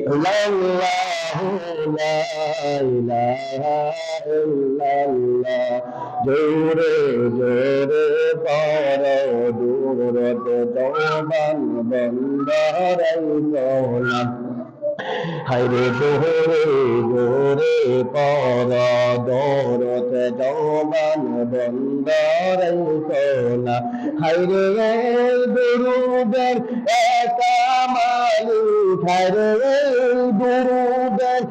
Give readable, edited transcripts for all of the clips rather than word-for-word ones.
ইল্লাল্লাহু লা ইলাহা ইল্লাল্লাহ জোরে জোরে পড়ো দূরতে জবান বন্ধ রাখো না হায়রে জোরে জোরে পড়ো দূরতে জবান বন্ধ রাখো না হায়রে দুরুদের একা মালিক হায়রে দুরুদের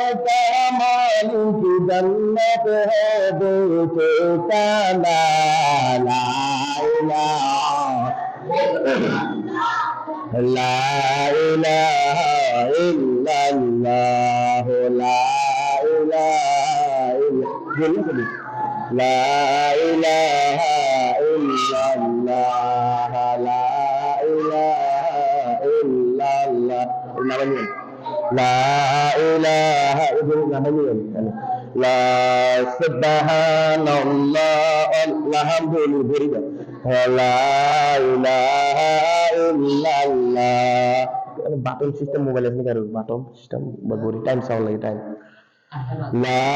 একা মালিক জন্নত হবে ঠিকানা লা ইলাহা ইল্লাল্লাহ লা ইলাহা ইল্লাল্লাহ লা ইলাহা ইল্লাল্লাহ লা ইলাহা ইল্লাল্লাহ লা সুবহানাল্লাহ আলহামদুলিল্লাহ লা ইলাহা ইল্লাল্লাহ বাটন সিস্টেম মোবাইল আছে কারো বাটন সিস্টেম বড় টাইম সাউন্ড লাগে টাইম লা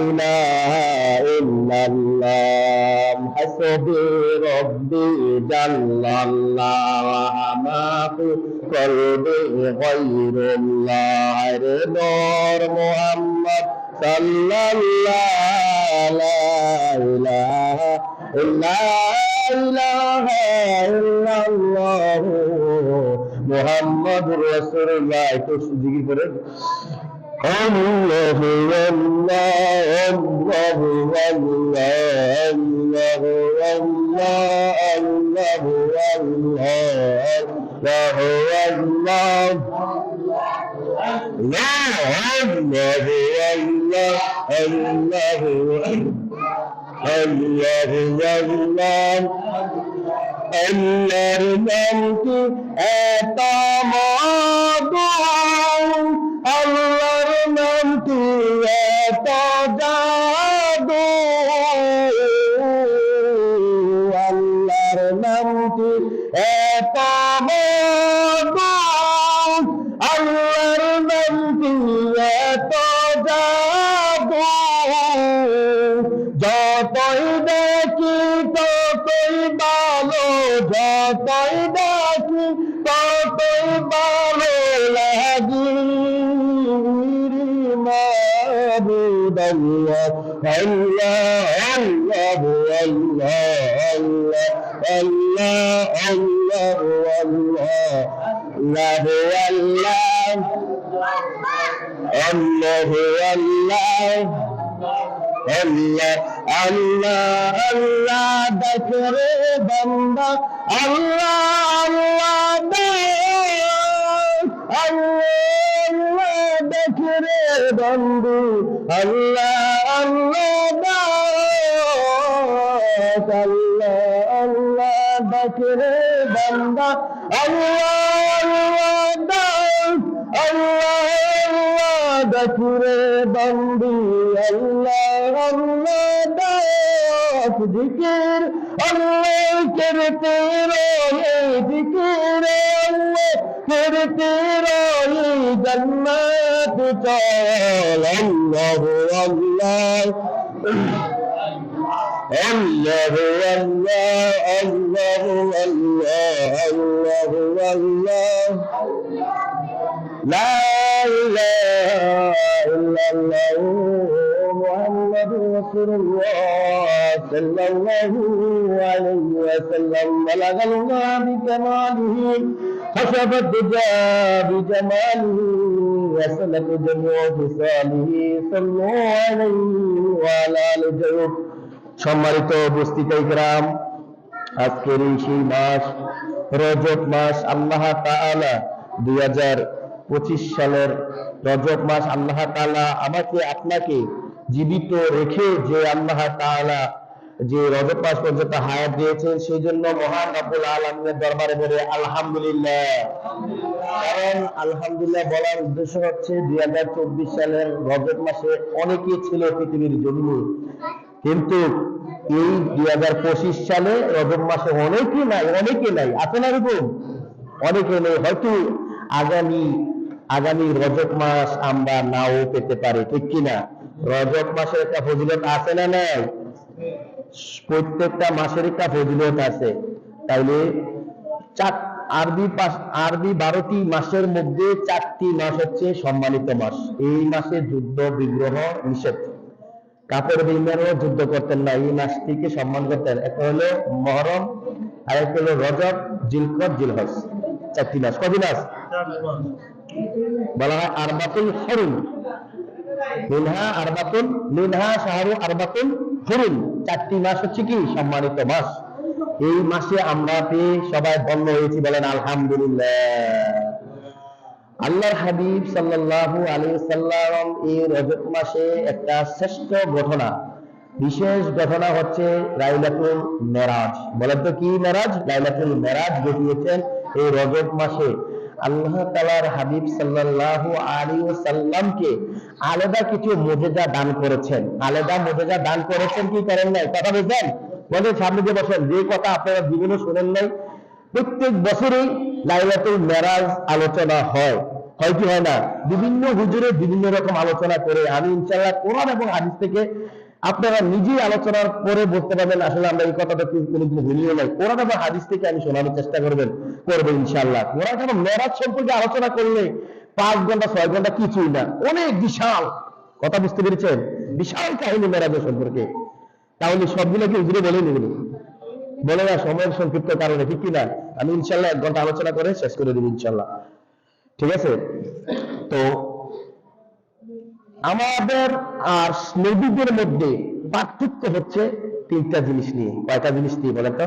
ইলাহা ইল্লাল্লাহ হাসবি রব্বি জাল্লাল্লাহ মা ফি কলবি গায়রুল্লাহ রে নূর মুহাম্মদ সাল্লাল্লাহু লা ইলাহা ইল্লাল্লাহ মুহাম্মাদুর রাসূলুল্লাহ একটু জিকির করেন আল্লাহু আল্লাহু আল্লাহু আল্লাহু আল্লাহর নামটি এত মধু আল্লাহর নামটি এত জাদু আল্লাহর নামটি এত মধু আল্লাহর নামটি এত জাদু যতই দেখি ততই ভালো যতই দেখি ততই ভালো লাগি মাবুদ আল্লাহ আল্লাহ আল্লাহ আল্লাহ আল্লাহ আল্লাহ আল্লাহ আল্লাহ আল্লাহ দেখরে বান্দা আল্লাহ আল্লাহ দেখরে বন্ধু আল্লাহ আল্লাহ দেখরে বান্দা আল্লাহ দেখরে বন্ধু আল্লাহ জিকির আল্লাহ করতে রহে জিকির আল্লাহ করতে রহে জান্নাত চল আল্লাহ আল্লাহ আল্লাহ আল্লাহ আল্লাহ আল্লাহ লা ইলাহা ইল্লাল্লাহ মুহাম্মাদুর রাসূলুল্লাহ সাল্লাল্লাহু আলাইহি ওয়াসাল্লাম বালাগাল্লাহ বিকামালিহি হাসাবাত দুজা বিজামালিহি ওয়াসালাতু জামিউ বিসালিহি সাল্লাল্লাহু আলাইহি ওয়া আলা আলিহি। সম্মানিত উপস্থিতি کرام, আজকের এই সেই মাস রজব মাস আল্লাহ তাআলা 2025 সালের রজব মাস আল্লাহ তাআলা আমাকে আপনাকে জীবিত রেখে যে আল্লাহ তাআলা যে রজব মাস পর্যন্ত হায়াত দিয়েছেন সেই জন্য মহান রব্বুল আলামিনের দরবারে বলে আলহামদুলিল্লাহ। কারণ আলহামদুলিল্লাহ বলার উদ্দেশ্য হচ্ছে 2024 সালের রজব মাসে অনেকে ছিল পৃথিবীর জমিনে, কিন্তু এই 2025 সালে রজব মাসে অনেকে নাই আছে না এরকম অনেকে নেই। হয়তো আগামী আগামী রজব মাস আমরা নাও পেতে পারি, ঠিক কিনা? রজব মাসের একটা ফজিলত আছে না নাই? প্রত্যেকটা মাসের একটা ফজিলত আছে। তাইলে আরবি 12টি মাসের মধ্যে 4টি মাস হচ্ছে সম্মানিত মাস। এই মাসে যুদ্ধ বিগ্রহ নিষেধ। কাপড় বিনিময়েও যুদ্ধ করতেন না, এই মাসটিকে সম্মান করতেন। একটা হলো মহরম, আর একটা হলো রজব, জিলকদ, জিলহজ। 4টি মাস। কয়টি মাস বলা হয়? আরবাতুল হুরুম, মিনহা শাহরু আরবাতুল হুরুম। 4টি মাস হচ্ছে কি সম্মানিত মাস। এই মাসে আমরা পেয়ে সবাই ধন্য হয়েছি, বলেন আলহামদুলিল্লাহ। আল্লাহর হাবিব সাল্লাল্লাহু আলাইহি ওয়াসাল্লাম এই রজব মাসে একটা শ্রেষ্ঠ ঘটনা, বিশেষ ঘটনা হচ্ছে লাইলাতুল মেরাজ। বলেন তো কি মেরাজ? লাইলাতুল মেরাজ ঘটিয়েছেন এই রজব মাসে। আল্লাহ তাআলার হাবিব সাল্লাল্লাহু আলাইহি ওয়াসাল্লামকে আলাদা কিছু মুজিজা দান করেছেন। আলাদা মুজিজা দান করেছেন, কি করেন নাই? কথা বলছেন? বলে সামনে যে বসেন, যে কথা আপনারা জীবনে শুনেন নাই, প্রত্যেক বছরই লাইলাতুল মেরাজ আলোচনা হয় কি হয় না? বিভিন্ন হুজুরে বিভিন্ন রকম আলোচনা করে। আমি ইনশাআল্লাহ কোরআন এবং হাদিস থেকে আপনারা নিজেই আলোচনার পরে বুঝতে পারবেন আসলে আমরা এই কথাটা কোনোদিন ভুলিও নাই। কোরআন এবং হাদিস থেকে আমি শোনানোর চেষ্টা করবো ইনশাআল্লাহ। কোরআন এবং মেরাজ সম্পর্কে আলোচনা করলে 5 ঘন্টা 6 ঘন্টা কিছুই না, অনেক বিশাল কথা, বুঝতে পেরেছেন? বিশাল কাহিনী মেরাজের সম্পর্কে। তাহলে সবগুলোকে হুজুরে বলে নিবেন, বলে না সময়ের সংক্ষিপ্ত কারণে, ঠিক কিনা? আমি ইনশাআল্লাহ 1 ঘন্টা আলোচনা করে শেষ করে দেব ইনশাআল্লাহ, ঠিক আছে? তো আমাদের আর নবীদের মধ্যে পার্থক্য হচ্ছে 3টা জিনিস নিয়ে। কয়টা জিনিস নিয়ে বলেন তো?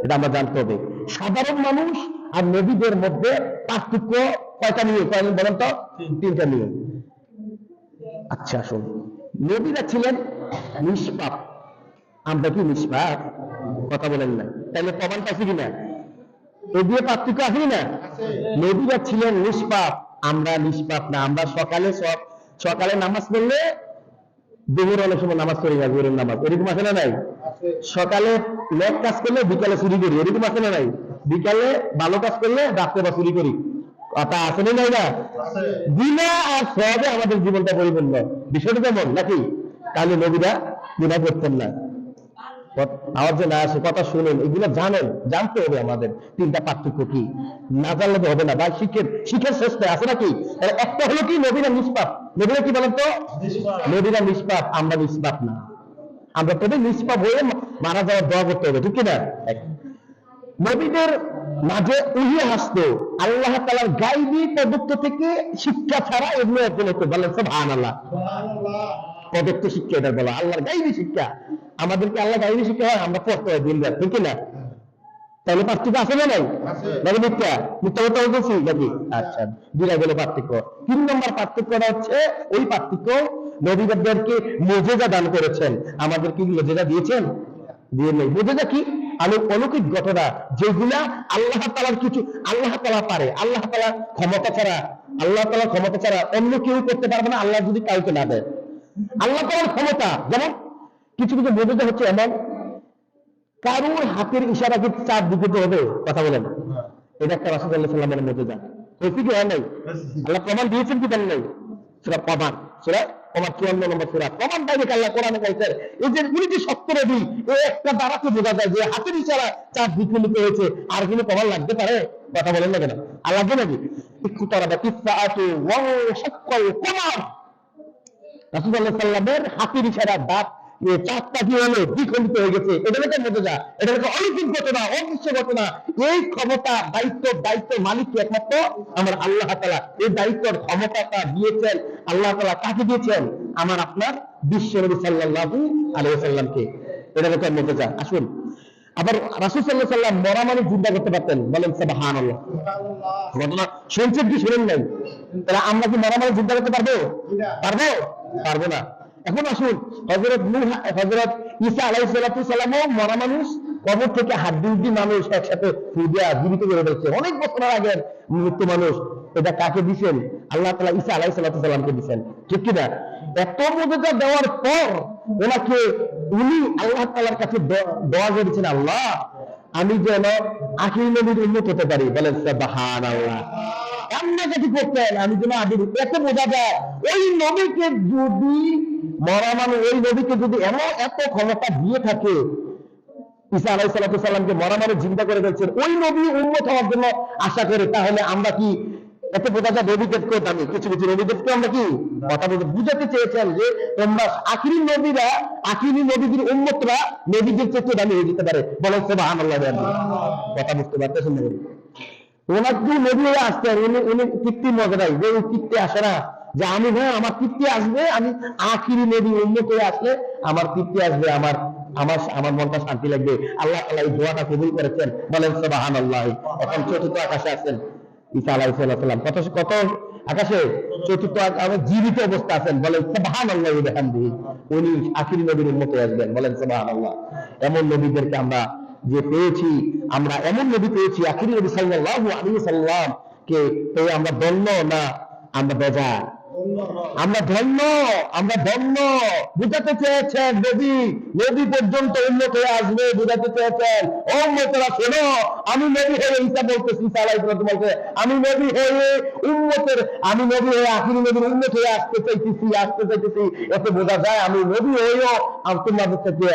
এটা আমরা জানতে হবে। সাধারণ মানুষ আর নবীদের মধ্যে পার্থক্য কয়টা নিয়ে বলেন তো? 3টা নিয়ে। আচ্ছা শুন, নবীরা ছিলেন নিষ্পাপ, আমরা কি নিষ্পাপ? কথা বলেন না, তাহলে প্রমাণ পাচ্ছি কিনা? এই দিয়ে পার্থক্য আছে না? নবীরা ছিলেন নিষ্পাপ, আমরা নিষ্পাপ না। আমরা সকালে নামাজ পড়লে দুপুর অনেক সময় নামাজ পড়ি না, জোরের নামাজ, এরকম আছে না নাই? সকালে নেক কাজ করলে বিকালে চুরি করি, এরকম আছে না নাই? বিকালে ভালো কাজ করলে রাত্রে বা চুরি করি, কথা আছে না নাই? না বিনা আর সবে আমাদের জীবনটা পরিপূর্ণ, বিষয়টা কেমন নাকি? তাহলে নবীরা গুনাহ করতেন না। আওয়াজ যে না আসে, কথা শুনেন, এগুলো জানেন, জানতে হবে আমাদের 3টা পার্থক্য কি, না জানলে তো হবে না ভাই। শিখের চেষ্টা আছে নাকি? একটা হলো কি, নবীরা নিষ্পাপ। নবীরা কি বলেন তো? নবীরা নিষ্পাপ, আমরা নিষ্পাপ না। আমরা তবে নিষ্পাপ হয়ে মারা যাওয়ার দোয়া করতে হবে, ঠিক কিনা? নবীদের মাঝে উহি আসতো আল্লাহ তাআলার গায়বী প্রদত্ত থেকে শিক্ষা ছাড়া, এগুলো একজন হতো। বলেন সুবহানাল্লাহ। প্রদত্ত শিক্ষা এটা বলা, আল্লাহর গায়বী শিক্ষা। আমাদেরকে আল্লাহ গায়বী শিক্ষা হয়, আমরা পড়তে হয় দিন রাত, ঠিক না? তাহলে পার্থক্য আছে না নাই? নাকি মিথ্যা কথা বলছি নাকি? আচ্ছা, 2টা গেলে পার্থক্য। 3 নম্বর পার্থক্যটা হচ্ছে, ওই পার্থক্য নবীদেরকে মুজিজা দান করেছেন, আমাদের কি মুজিজা দিয়েছেন? দিয়ে নেই। মুজিজা কি? অলৌকিক ঘটনা, যেগুলা আল্লাহ তাআলার কিছু, আল্লাহ তাআলা পারে। আল্লাহ তাআলার ক্ষমতা ছাড়া অন্য কেউ করতে পারবে না, আল্লাহ যদি কাউকে না দেয়। আল্লাহ তাআলার ক্ষমতা, যেমন কিছু কিছু মুজিজা হচ্ছে এমন, কারুর হাতের ইশারা কি 4 দিকে হবে? কথা বলেন। এটা একটা রাসূল সাল্লাল্লাহু আলাইহি ওয়াসাল্লামের মুজিজা। হয়েছে কি হয় নাই? আল্লাহ প্রমাণ দিয়েছেন কি দেন নাই? সূরা কমার, সূরা কমার 54 নম্বর সূরা। প্রমাণ পাইবে আল্লাহ কোরআনে বলছেন, এই যে উনি যে সত্য নবী, এই একটা দ্বারাকে বোঝা যায় যে হাতের ইশারা 4 দিকে লিখে হয়েছে। আর কোনো প্রমাণ লাগতে পারে? কথা বলেন না কেন? আল্লাহ বলে নাকি একটু তারা কিফাতু ওয়া শাক্কাল কমার, রাসূল সাল্লাল্লাহু আলাইহি ওয়াসাল্লামের হাতের ইশারা দাঁত 4টা কি হলো? দ্বিখণ্ডিত হয়ে গেছে। এটা একটা মুজিজা, এটা একটা অলৌকিক ঘটনা, অদৃশ্য ঘটনা। এই ক্ষমতা, দায়িত্ব মালিক কি? একমাত্র আমার আল্লাহ তাআলা। এই দায়িত্বের ক্ষমতাটা দিয়েছেন আল্লাহ তাআলা। কাকে দিয়েছেন? আমার আপনার বিশ্ব নবী সাল্লাল্লাহু আলাইহি ওয়াসাল্লামকে। এটা একটা মুজিজা। আসুন, আবার রাসূল সাল্লাল্লাহু আলাইহি ওয়াসাল্লাম মরা মানুষ জিন্দা করতে পারতেন। বলেন সুবহানাল্লাহ। ঘটনা শুনছেন কি শুনেন নাই? তাহলে আমরা কি মরা মানুষ জিন্দা করতে পারবো? পারবো না। এখন আসুন, হযরত ঈসা আলাইহিস সালামও মরা মানুষ, কবর থেকে হাড্ডি মানুষ একসাথে ফুদিয়া জীবিত করে ফেলছে, অনেক বছর আগের মৃত্যু মানুষ। এটা কাকে দিবেন? আল্লাহ তাআলা ঈসা আলাইহিস সালামকে দিবেন, ঠিক কি না? এত মুজিজা দেওয়ার পর ওনাকে, উনি আল্লাহ তাআলার কাছে দোয়া করেছেন, আল্লাহ আমি যেন আখির নবীর উম্মত হতে পারি। বলেন সুবহানাল্লাহ। কান্নাকাটি করতেন আমি যেন আগে এত বোঝা যায় ওই নবীকে যদি মরা মানে ওই নবীকে যদি এত ক্ষমতা দিয়ে থাকে, ঈসা আলাইহিস সালামকে মরা মানে জিন্দা করে ফেলছেন, ওই নবী উম্মত হওয়ার জন্য আশা করে, তাহলে আমরা কি এত বোঝা যায় নবীদের কোট আমি কিছু কিছু নবীদেরকে আমরা কি কথা বলতে বুঝাতে চেয়েছেন যে তোমরা আখিরি নবীরা, আখিরি নবীদের উম্মতরা নবীদের চেয়ে দামি হয়ে যেতে পারে। বলেন সুবহানাল্লাহ। কথা বুঝতে পারতেছেন না? ওনার যে নবী হয়ে আসতেন উনি তৃপ্তি মজাদাই যে ওই তৃপ্তি আসে না যে আমি আমার তৃপ্তি আসবে, আমি আখিরি নবী উম্মত হয়ে আসলে আমার তৃপ্তি আসবে, আমার আমার আমার মনটা শান্তি লাগবে। আল্লাহ তাআলা এই দোয়াটা কবুল করেছেন। বলেন সুবহানাল্লাহ। এখন চতুর্থ আকাশে আছেন ঈসা আলাইহিস সালাম। কত আকাশে? চতুর্থ আকাশে জীবিত অবস্থা আছেন। বলেন সুবহানাল্লাহ ওয়া বিহামদিহি। উনি আখিরি নবীর উম্মত হয়ে আসবেন। বলেন সুবহানাল্লাহ। এমন নবীদেরকে আমরা যে পেয়েছি, আমরা এমন নবী পেয়েছি আখিরি নবী সাল্লাল্লাহু আলাইহি ওয়াসাল্লাম কে পেয়ে আমরা ধন্য না আমরা বেজার? আমরা ধন্য, আমরা ধন্য। বুঝাতে চেয়েছেন নবী পর্যন্ত উন্নত হয়ে আসবে, বুঝাতে চেয়েছেন ও উম্মতরা শোনো, আমি নবী হয়ে ঈসা বলতেছি, ঈসা আলাইহিস সালাম বলতে আমি নবী হয়ে উম্মতের, আমি নবী হয়ে আখিরি নবীর উম্মত হয়ে আসতে চাইতেছি। এতে বোঝা যায় আমি নবী হয়েও তোমাদের থেকে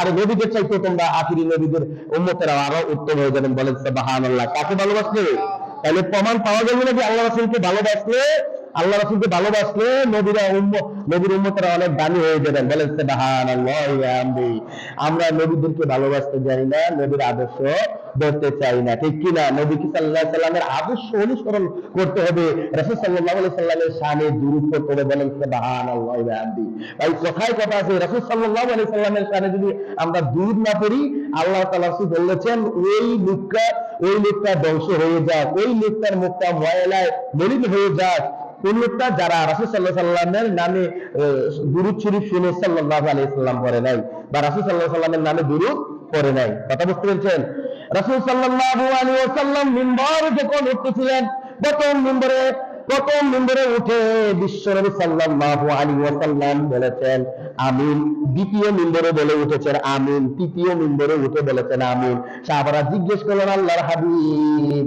আর নবীদের চাইতে তোমরা আখিরি নবীদের উম্মতেরা আরো উত্তম হয়ে যাবেন। বলেন সুবহানাল্লাহ। কাকে ভালোবাসলে? তাহলে প্রমাণ পাওয়া গেল না যে আল্লাহ রাসূলকে ভালোবাসলে নবীর উম্মতরা অনেক দামি হয়ে যাবেন। বলেন সুবহানাল্লাহ ওয়া বিহামদিহি। আমরা নবীদেরকে ভালোবাসতে জানি না, নবীর আদর্শ ধরতে চাই না, ঠিক কি না? নবী সাল্লাল্লাহু আলাইহি সাল্লামের আদর্শ অনুসরণ করতে হবে, রাসূল সাল্লাল্লাহু আলাইহি সাল্লামের শানে দুরূদ পড়তে হবে। বলেন সুবহানাল্লাহ ওয়া বিহামদিহি। এই কথা আছে রাসূল সাল্লাল্লাহু আলাইহি সাল্লামের শানে যদি আমরা দুরূদ না পড়ি, আল্লাহ তাআলা বলেছেন ওই লোকটা ধ্বংস হয়ে যাক, ওই লোকটার মুখটা ময়লায় মলিন হয়ে যাক। কোন লোকটা? যারা রাসূল সাল্লাল্লাহু আলাইহি সাল্লামের নামে দুরূদ শরীফ শুনে সাল্লাল্লাহু আলাইহি সাল্লাম পড়ে নাই, বা রাসূল সাল্লাল্লাহু আলাইহি সাল্লামের নামে দুরূদ পড়ে নাই। কথা বুঝতে পেরেছেন? রাসূল সাল্লাল্লাহু আলাইহি ওয়াসাল্লাম মিম্বার যখন উঠতেছিলেন, প্রথম মিম্বরে উঠে বিশ্বনবী সাল্লাল্লাহু আলাইহি ওয়াসাল্লাম বলেছেন আমিন। দ্বিতীয় মিম্বরে বলে উঠেছেন আমিন। তৃতীয় মিম্বরে উঠে বলেছেন আমিন। সাহাবারা জিজ্ঞেস করলেন আল্লাহর হাবিব,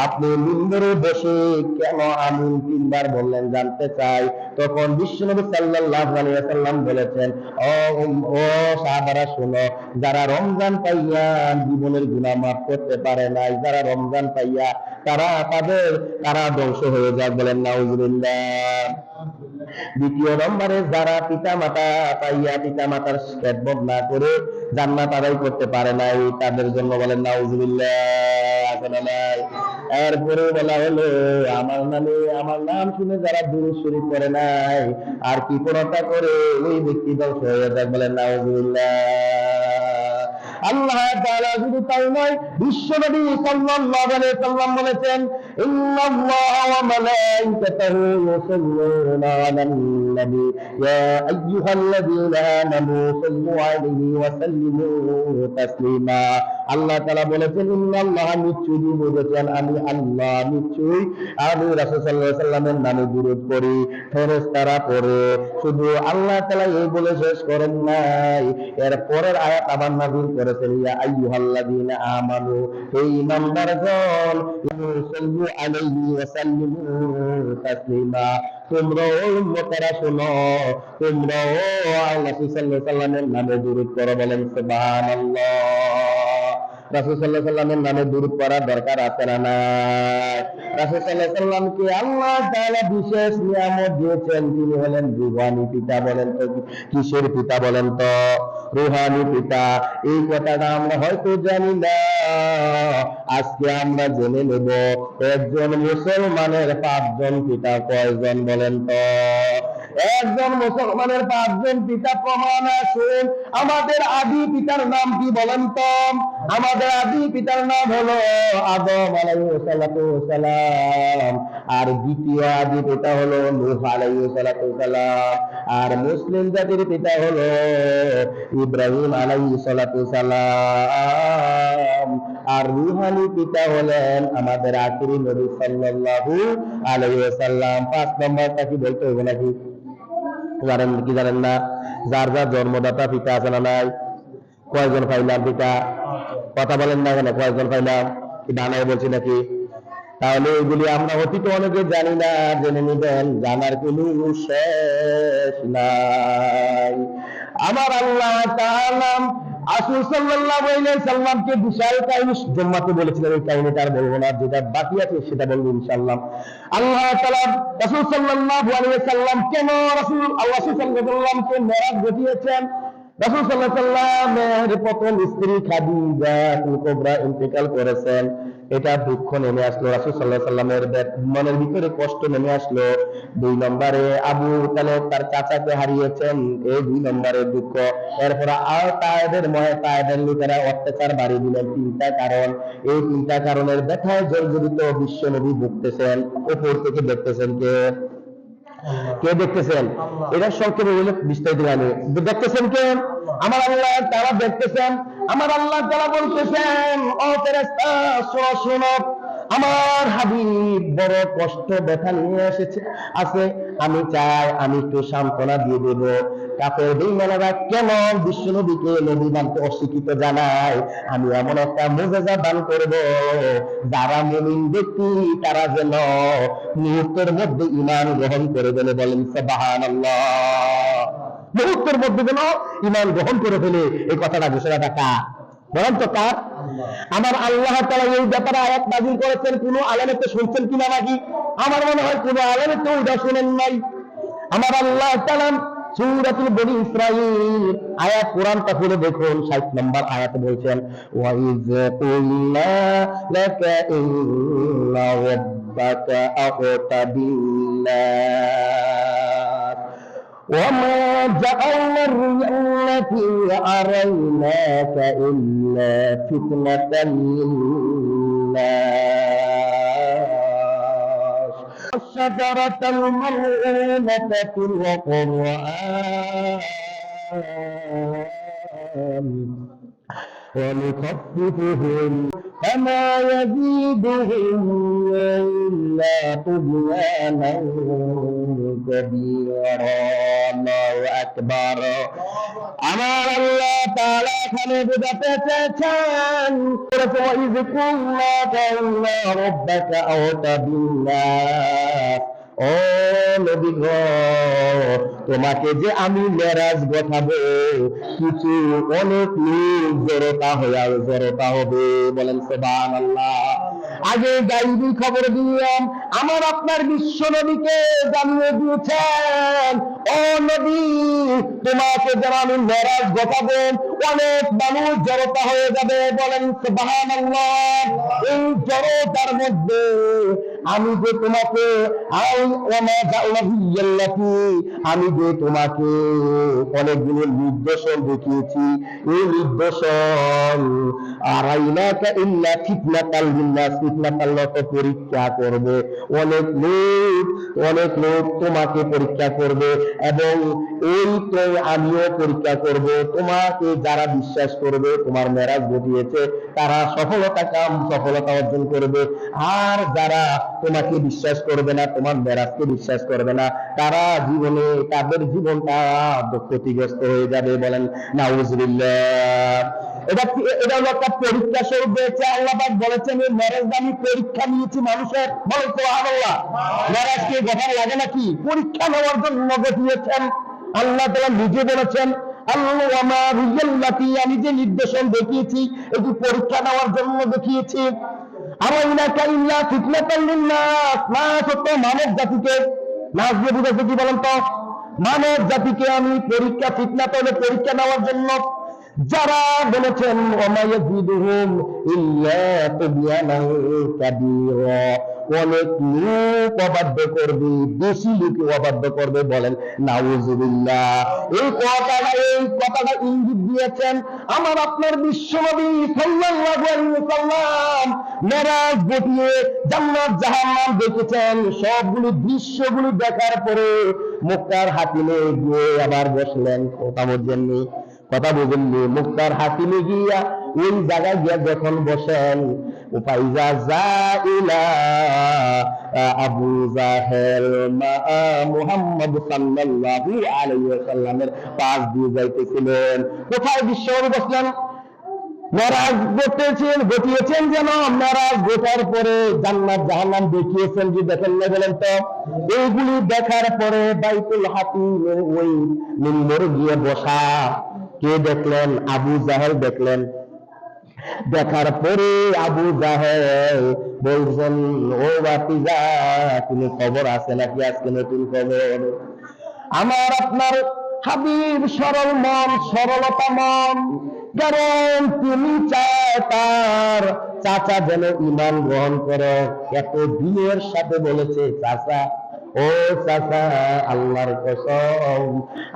আপনি মিম্বরে বসে কেন আমিন তিনবার বললেন, জানতে চাই। তখন বিশ্বনবী সাল্লাল্লাহু আলাইহি ওয়াসাল্লাম বলেছেন ও সাহাবারা শোনো, যারা রমজান পাইয়া জীবনের গুনাহ মাফ করতে পারে নাই, যারা রমজান পাইয়া তারা ধ্বংস হয়ে যাক। বলেন নাউজুবিল্লাহ। দ্বিতীয় নম্বরে যারা পিতামাতা পাইয়া পিতামাতার খেদমত না করে জান্নাত আদায় করতে পারে নাই, তাদের জন্য বলেন নাউজুবিল্লাহ। এরপরে বলা হলো আমার নাম শুনে যারা দুরূদ শরীফ পড়ে নাই আর কি কোনটা করে, ওই ব্যক্তি ধ্বংস হয়ে যাক। বলেন নাউজুবিল্লাহ। আল্লাহ তাআলা শুধু তাই নয়, বিশ্বনবী সাল্লাল্লাহু আলাইহি ওয়াসাল্লাম বলেছেন ইন্নাল্লাহা ওয়া মালাইকাতাহু ইউসাল্লুনা আলান নবী ইয়া আইয়ুহাল্লাযীনা আমানু সাল্লু আলাইহি ওয়া সাল্লিমু তাসলিমা। আল্লাহ তাআলা বলেছেন ইন্নাল্লাহা, নিশ্চয়ই বলেছেন আমি আল্লাহ, নিশ্চয়ই আমি রাসূল সাল্লাল্লাহু আলাইহি ওয়াসাল্লামের নামে দুরূদ পড়ি, ফেরেশতারা পড়ে। শুধু আল্লাহ তাআলা এই বলে শেষ করেন নাই, এর পরের আয়াত আবার নাযিল করেছেন ইয়া আইয়ুহাল্লাযীনা আমানু, হে ঈমানদারগণ, সাল্লু আলাইহি ওয়া সাল্লিমু তাসলিমা। তোমরা উম্মতেরা শোনো, তোমরাও রাসূল সাল্লাল্লাহু আলাইহি ওয়াসাল্লামের নামে দুরূদ পড়ো। বলেন সুবহানাল্লাহ। রাসূল সাল্লাল্লাহু আলাইহি ওয়াসাল্লামের নামে দুরূদ পড়ার দরকার আছে না নাই? রাসূল সাল্লাল্লাহু আলাইহি ওয়াসাল্লামকে আল্লাহ তাআলা বিশেষ নিয়ামত দিয়েছেন, তিনি হলেন রূহানী পিতা। বলেন তো কিসের পিতা? বলেন তো রূহানী পিতা। এই কথাটা আমরা হয়তো জানি না, আজকে আমরা জেনে নেব। একজন মুসলমানের 5 জন পিতা কয়জন? বলেন তো একজন মুসলমানের 5 জন পিতা প্রমাণ আসুন। আমাদের আদি পিতার নাম কি বলেন তো? আমাদের আদি পিতার নাম হলো আদম আলাইহিস সালাম, আর দ্বিতীয় আদি পিতা হলো নূহ আলাইহিস সালাম, আর মুসলিম জাতির পিতা হলো ইব্রাহিম আলাইহিস সালাম, আর রূহানী পিতা হলেন আমাদের আখিরি নবী সাল্লাল্লাহু আলাইহি ওয়াসাল্লাম। 5 নম্বরটা কি বলতে হবে নাকি? জানেন না? যার যার জন্মদাতা পিতা আছে না নাই? কয়জন পাইলাম পিতা? কথা বলেন না কেন? কয়জন পাইলাম? কি বানায় বলছি নাকি? তাহলে এগুলি আমরা অতীত অনেকে জানি না, জেনে নেবেন, জানার কোনো শেষ নাই। আমার আল্লাহ তাআলা রাসূল সাল্লাল্লাহু আলাইহি সাল্লামকে বিশাল কাহিনী জুম্মাতে বলেছিলেন, এই কাহিনীটা আর বলবো না, যেটা বাকি আছে সেটা বলবো ইনশাআল্লাহ। আল্লাহ তাআলা রাসূল সাল্লাল্লাহু আলাইহি সাল্লাম কেন রাসূল সাল্লাল্লাহু আলাইহি সাল্লামকে মেরাজ ঘটিয়েছেন? রাসূল সাল্লাল্লাহু আলাইহি সাল্লামের প্রথম স্ত্রী খাদিজা কুবরা ইন্তেকাল করেছেন, এটা দুঃখ নেমে আসলো, রাসূল সাল্লাল্লাহু আলাইহি সাল্লামের মনের ভিতরে কষ্ট নেমে আসলো। 2 নম্বরে আবু তালেব তার চাচাকে হারিয়েছেন, এই 2 নম্বরে দুঃখ। এরপর আর তায়েদের লোকেরা অত্যাচার বাড়িয়ে দিলেন। 3টা কারণ, এই 3টা কারণের ব্যথায় জর্জরিত বিশ্ব নবী ভুগতেছেন। উপর থেকে দেখতেছেন কে দেখতেছেন? এটা সংক্ষেপে বলে বিস্তারিত জানি। দেখতেছেন কে? আমার আল্লাহ তারা দেখতেছেন। আমার আল্লাহ তারা বলতেছেন, ও ফেরেশতা শোনো, আমার হাবিব বড় কষ্ট ব্যথা নিয়ে আছে, আমি চাই আমি একটু সান্ত্বনা দিয়ে দেব। কাফের বেঈমানেরা কেন বিশ্বনবীকে নবী মানতে অস্বীকৃত জানায়? আমি এমন একটা মুজিজা দান করব, যারা মুমিন ব্যক্তি তারা যেন মুহূর্তের মধ্যে ঈমান গ্রহণ করে ফেলে। বলেন সুবহানাল্লাহ। মুহূর্তের মধ্যে যেন ঈমান গ্রহণ করে ফেলে, এই কথাটা ঘোষণাটা কার? বলেন তো কার? আমার আল্লাহ তাআলা এই ব্যাপারে আয়াত নাযিল করেছেন। কোন আলেমে তো শুনছেন কিনা নাকি? আমার মনে হয় কোন আলেমে তো এটা শুনেন নাই। আমার আল্লাহ তাআলা সূরাতুল বনী ইসরাঈল আয়াত কোরআনটা পড়ে দেখুন, 60 নম্বর আয়াতে বলছেন, ওয়া ইয কুল্লা লাকা ইন্না রাব্বাকা আ'তা বিল্লাহ وما جعلنا الرؤيا التي أريناك إلا فتنة للناس والشجرة الملعونة في القرآن ونخففهم فما يزيدهم إلا طغيانا كبيرا। الله أكبر। আমার আল্লাহ তাআলা এখানে বোঝাতে চেয়েছেন, وإذ قلنا إن ربك أوحى بالناس, ও নবী গো, তোমাকে যে আমি মেরাজ ঘটাবো, কিছু অনেক লোক জড়তা হবে। বলেন সুবহানাল্লাহ। আগে গায়বী খবর দিলাম, আমার আপনার বিশ্ব নবীকে জানিয়ে দিয়েছেন, ও নবী, তোমাকে যেন আমি মেরাজ ঘটাবো, অনেক মানুষ জড়তা হয়ে যাবে। বলেন সুবহানাল্লাহ। এই জড়তার মধ্যে আমি যে তোমাকে আমি যে তোমাকে অনেকগুলো নির্দেশন দেখিয়েছি, এই নির্দেশন আরাইনাকা ইল্লা ফিতনাতাল লিন্নাস, ফিতনাতাল লোক পরীক্ষা করবে। অনেক লোক তোমাকে পরীক্ষা করবে, এবং এই তো আমিও পরীক্ষা করব। তোমাকে যারা বিশ্বাস করবে, তোমার মেরাজ ঘটিয়েছে, তারা সফলতা অর্জন করবে। আর যারা তোমাকে বিশ্বাস করবে না, তোমার মেরাজকে বিশ্বাস করবে না, তাদের জীবনটা ক্ষতিগ্রস্ত হয়ে যাবে। বলেন নাউজুবিল্লাহ। এটা হলো একটা পরীক্ষা স্বরূপ দিয়েছে আল্লাহ পাক বলেছেন, এই মেরাজ আমি পরীক্ষা নিয়েছি মানুষের। বলেন সুবহানাল্লাহ। মেরাজকে ঘটার লাগে নাকি? পরীক্ষা নেওয়ার জন্য ঘটিয়েছেন। আল্লাহ তাআলা নিজে বলেছেন, আমি যে নির্দেশন দেখিয়েছি, এটি পরীক্ষা নেওয়ার জন্য দেখিয়েছি। মানব জাতিকে, নাচ দিয়ে বুঝেছে কি বলেন তো? মানব জাতিকে আমি পরীক্ষা, ফিতনা তৈরি পরীক্ষা নেওয়ার জন্য। যারা বলেছেন অনেক লোক অবাধ্য করবে, বেশি লোক অবাধ্য করবে। বলেন নাউজুবিল্লাহ। এই কথাটা ইঙ্গিত দিয়েছেন আমার আপনার বিশ্বনবী সাল্লাল্লাহু আলাইহি ওয়াসাল্লাম। মেরাজ ঘটিয়ে জান্নাত জাহান্নাম দেখেছেন। সবগুলো দৃশ্যগুলো দেখার পরে মক্কার হাতিমে গিয়ে আবার বসলেন। কথা বুঝেননি? মুক্তার হাতিমে গিয়া ওই জায়গায় গিয়া যখন বসেন, উপাইজা যাইলা আবু জাহেল মুহাম্মদ সাল্লাল্লাহু আলাইহি ওয়াসাল্লামের পাশ দিয়ে যাইতেছিলেন। কোথায় বিশ্বনবী বসলেন? মেরাজ ঘটিয়েছেন যেন মেরাজ ঘটার পরে জান্নাত জাহান্নাম দেখিয়েছেন কি দেখেন না বলেন তো? এইগুলি দেখার পরে বাইতুল হাতিমের ওই মিম্বরে গিয়ে বসা কে দেখলেন? আবু জাহেল দেখলেন। দেখার পরে আবু জাহেল বলছেন, ও বাতিজা, তুমি খবর আছে নাকি আজকে নতুন খবর? আমার আপনার হাবিব সরল মন, সরলতা মন, কারণ তুমি চায় তার চাচা যেন ঈমান গ্রহণ করে। এত দিনের সাথে বলেছে, চাচা, ও চাচা, আল্লাহর কসম,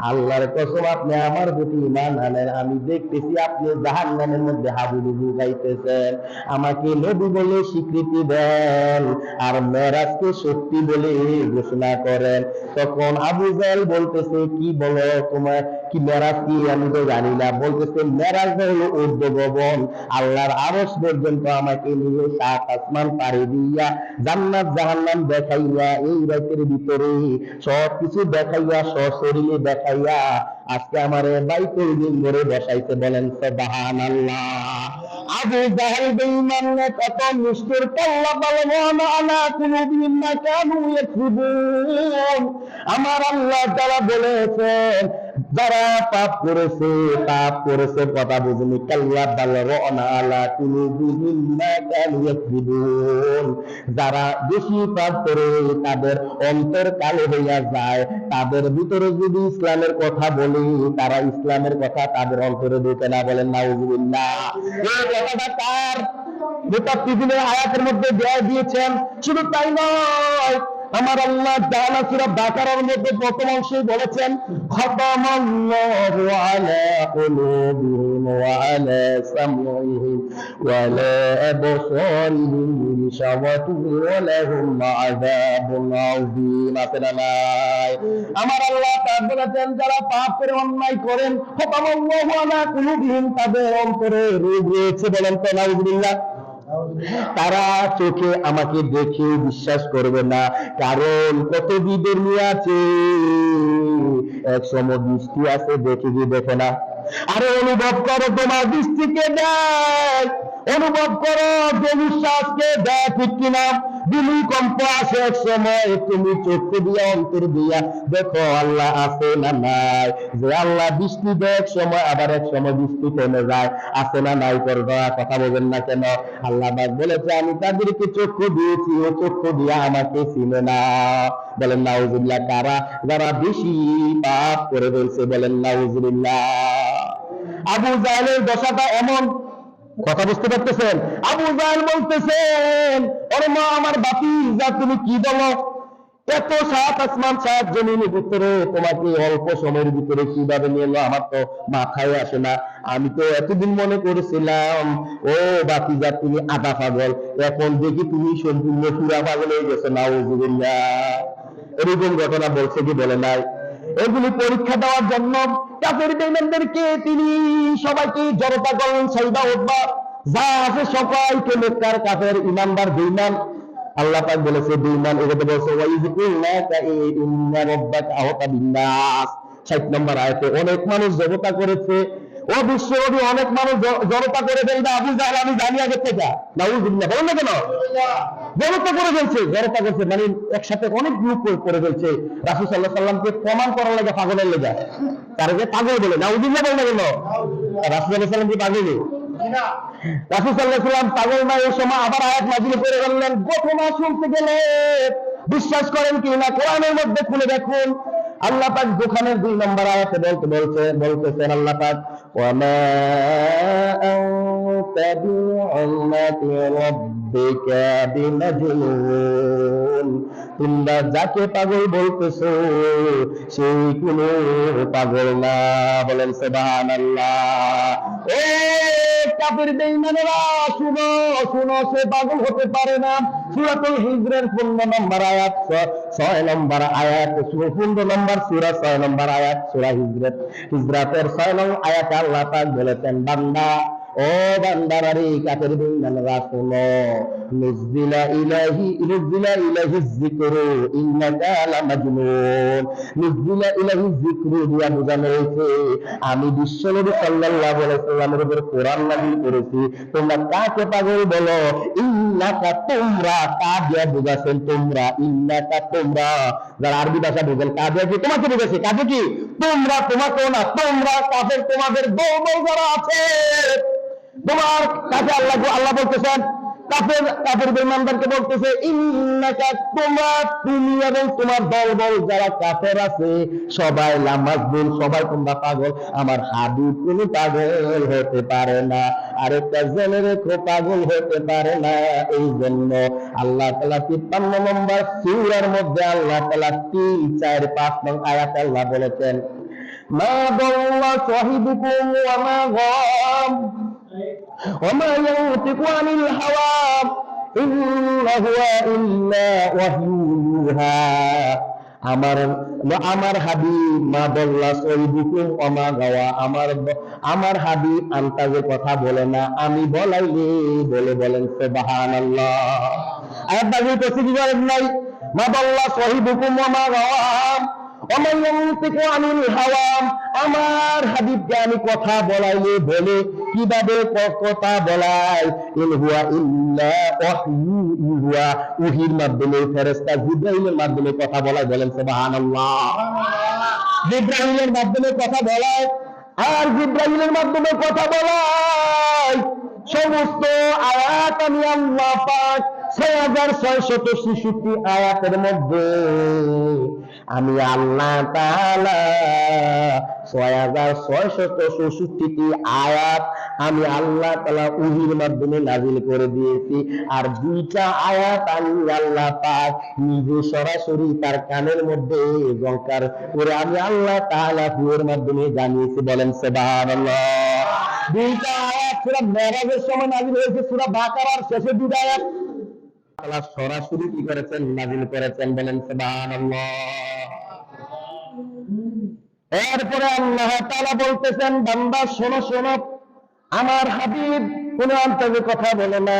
আল্লাহর কসম, আপনি আমার প্রতি ঈমান আনেন। আমি দেখতেছি আপনি জাহান্নামের মধ্যে হাবুডুবু গাইতেছেন। আমাকে নবী বলে স্বীকৃতি দেন আর মেরাজকে সত্যি বলে ঘোষণা করেন। তখন আবু জাহেল বলতেছে, কি বলো তোমার, কি মেরাজ কি? আমি তো জানি না। বলতেছে, মেরাজ হলো ঊর্ধ্বগমন, আল্লাহর আরশ পর্যন্ত আমাকে নিয়ে 7 আসমান পাড়ি দিয়া জান্নাত জাহান্নাম দেখাইয়া এই রাতের ভিতরে সবকিছু দেখাইয়া সশরীরে দেখাইয়া আজকে আমারে বাইতুল মিম্বরে বসাইতে। বলেন সুবহানাল্লাহ। আবু জাহেল বেঈমান কত নিষ্ঠুর, কাল্লা বালগানা আলা কুলুবিহিম মা কানু ইয়াকসিবুন। আমার আল্লাহ তাআলা বলেছেন, যারা পাপ করেছে কথা বুঝুনি, কাল্লা বালগানা আলা কুলুবিহিম মা কানু ইয়াকসিবুন। যারা বেশি পাপ করে তাদের অন্তর কালো হইয়া যায়। তাদের ভিতরে যদি ইসলামের কথা বলি, তারা ইসলামের কথা তাদের অন্তরে ঢোকে না। বলেন নাউযুবিল্লাহ। এই কথাটা কার? মুতাফফিফিনের আয়াতের মধ্যে দেয়া দিয়েছেন। শুধু তাই নয়, আমার আল্লাহ তাআলা সূরা বাকারার মধ্যে প্রথম অংশে বলেছেন, খাতামাল্লাহু আলা কুলুবিহিম ওয়া আলা সামঈহিম ওয়া আলা আবসারিহিম গিশাওয়াতুন ওয়া লাহুম আযাবুন আযীম। আছে না নাই? আমার আল্লাহ তাআলা বলেছেন, যারা পাপ করে অন্যায় করেন, খাতামাল্লাহু আলা কুলুবিহিম, তাদের অন্তরে রোগ রয়েছে। বলেন তো নাউযুবিল্লাহ। তারা চোখে আমাকে দেখে বিশ্বাস করবে না, কারণ কত বিধর্মী আছে, এক সময় দৃষ্টি আছে দেখে কি দেখে না। আরে অনুভব করো, তোমার দৃষ্টিকে দেয়, অনুভব করো যে বিশ্বাসকে দেয়, ঠিক কিনা? ভূমিকম্প আসে এক সময়, তুমি চক্ষু দিয়া অন্তর দিয়া দেখো আল্লাহ আছে না নাই। যে আল্লাহ বৃষ্টি দেয় এক সময়, আবার এক সময় বৃষ্টি কমে যায়, আছে না নাই? করবা কথা বলবেন না কেন? আল্লাহ বলেছে, আমি তাদেরকে চক্ষু দিয়েছি, ও চক্ষু দিয়া আমাকে চিনে না। বলেন নাউযুবিল্লাহ। কারা? যারা বেশি পাপ করে ফেলছে। বলেন নাউযুবিল্লাহ। আবু জাহেলের দশাটা এমন, কথা বুঝতে পারতেছেন? আবু জাহেল বলতেছেন, ওরে মা, আমার বাতিজা, তুমি কি বলো? এত 7 আসমান 7 জমিনের ভিতরে তোমাকে অল্প সময়ের ভিতরে কিভাবে নিয়ে এলো, আমার তো মাথায় আসে না। আমি তো এতদিন মনে করেছিলাম, ও বাতিজা, তুমি আধা পাগল, এখন দেখি তুমি সম্পূর্ণ পুরা পাগল হয়ে গেছো। নাউযুবিল্লাহ। এরকম ঘটনা বলছে কি বলে নাই? এগুলি পরীক্ষা দেওয়ার জন্য কাফের বেঈমানদেরকে তিনি সবাইকে জড়তা করলেন। সাইদা উতবা যা আছে সবাইকে মক্কার কাফের, ঈমানদার বেঈমান। আল্লাহ পাক বলেছে বেঈমান, এটাতে বলছে ওয়াইযকুল্লাকা ইন্না রাব্বাকা আওতা বিন্নাস। 60 নম্বর আয়াতে অনেক মানুষ জড়তা করেছে। ও বিশ্বনবী, অনেক মানুষ জড়তা করে ফেলবে। আবু জাহেল আমি জানি আগে থেকে। নাউযুবিল্লাহ। বলেন না কেন? জড়তা করে ফেলছে, জড়তা করছে মানে একসাথে অনেক গ্রুপ করে ফেলছে। রাসূল সাল্লাল্লাহু আলাইহি সাল্লামকে প্রমাণ করার লাগে পাগলের লেগা, তারকে পাগল বলে। নাউযুবিল্লাহ। বলেন না কেন? রাসূল সাল্লাল্লাহু আলাইহি সাল্লাম কি পাগল? রাসূল সাল্লাল্লাহু আলাইহি সাল্লাম পাগল না। এই সময় আবার আয়াত নাযিল করে বললেন, ঘটনা শুনতে গেলে বিশ্বাস করেন কি না, কোরআনের মধ্যে খুলে দেখুন। আল্লাহ পাক দোকানের 2 নম্বর আয়াতে বলতেছেন আল্লাহ পাক, ওয়ামা আনতা বিনি'মাতি রাব্বিকা বিমাজনুন। তোমরা যাকে পাগল বলতেছো সেই কোনো পাগল না। বলেন সুবহানাল্লাহ। ও কাফের বেঈমানেরা, শুনো শুনো, সে পাগল হতে পারে না। সূরাতুল হিজরের 15 নম্বর আয়াত, 6 নম্বর আয়াত, 15 নম্বর সূরা, 6 নম্বর আয়াত, সূরা হিজরাতের 6 নম্বর আয়াতে আল্লাহ পাক বলেছেন, বান্দা, ও বান্দারা রে, কাফের বেঈমানরা শোনো, নুজিলা ইলাইহি যিকরু ইন্নাকা লামাজনুন। নুজিলা ইলাইহি যিকরু দিয়া বোঝানো হয়েছে আমি বিশ্বনবী সাল্লাল্লাহু আলাইহি ওয়াসাল্লামের উপর কোরআন নাযিল করেছি, তোমরা কাকে পাগল বলো? ইন্নাকা, তোমরা, কা দিয়া বোঝাছেন তোমরা, ইন্নাকা তোমরা, যারা আরবি ভাষা বোঝেন কা দিয়া কি তোমাকে বোঝাছে, কাকে কি? তোমরা, তোমাকেও না, তোমরা কাফের, তোমাদের দল যারা আছে তোমার কাছে আল্লাহ বলতেছেন কাফের বেঈমানদেরকে বলতেছে ইন্নাকা, তোমরা, তুমি এবং তোমার দল যারা কাফের আছে সবাই লামাজবুল, সবাই তোমরা পাগল, আমার হাবিব কোনো পাগল হতে পারে না। আরেকটা জেনে রেখো, পাগল হতে পারে না। এই জন্য আল্লাহ তাআলা 53 নম্বর সূরার মধ্যে আল্লাহ তাআলা 3, 4, 5 নং আয়াত আল্লাহ বলেছেন মা দাল্লা সাহিবুকুম ওয়া মা গাম وما ينطق عن الهوى إن هو إلا وحي يوحى। আমার হাবিব, মা দল্লা সহিবুকুম ওয়া মা গাওয়া, আমার হাবিব আন্তাজে কথা বলে না, আমি বলাইলে বলে। বলেন সুবহানাল্লাহ। আয়াত নাযিল করতে কি করেন নাই? মা দল্লা সহিবুকুম ওয়া মা গাওয়া ওয়া মা ইয়ানতিকু আনিল হাওয়া, আমার হাবিবকে আমি কথা বলাইলে বলে। কিভাবে কথা বলায়? ইন হুয়া ইল্লা ওয়াহয়ু ইউহা, ওহীর মাধ্যমে, ফেরেশতা জিবরাইলের মাধ্যমে কথা বলায়। বলেন সুবহানাল্লাহ। জিবরাইলের মাধ্যমে কথা বলায়, আর জিবরাইলের মাধ্যমে কথা বলায়। সমস্ত আয়াত আমি আল্লাহ পাক 6666 আয়াতের মধ্যে আমি আল্লাহ তাআলা 6666টি আয়াত আমি আল্লাহ তাআলা ওহীর মাধ্যমে নাযিল করে দিয়েছি। আর 2টা আয়াত আমি আল্লাহ পাক নিজে সরাসরি তার কানের মধ্যে জংকার করে আমি আল্লাহ তাআলা ওহীর মাধ্যমে জানিয়েছি। বলেন সুবহানাল্লাহ। 2টা আয়াত সূরা মেরাজের সময় নাযিল হয়েছে, সূরা বাকারার শেষের 2টা আয়াত আল্লাহ সরাসরি কি করেছেন? নাযিল করেছেন। বলেন সুবহানাল্লাহ। এরপরে আল্লাহ তাআলা বলতেছেন বান্দা শোনো, আমার হাবিব কোন আন্তরিক কথা বলে না,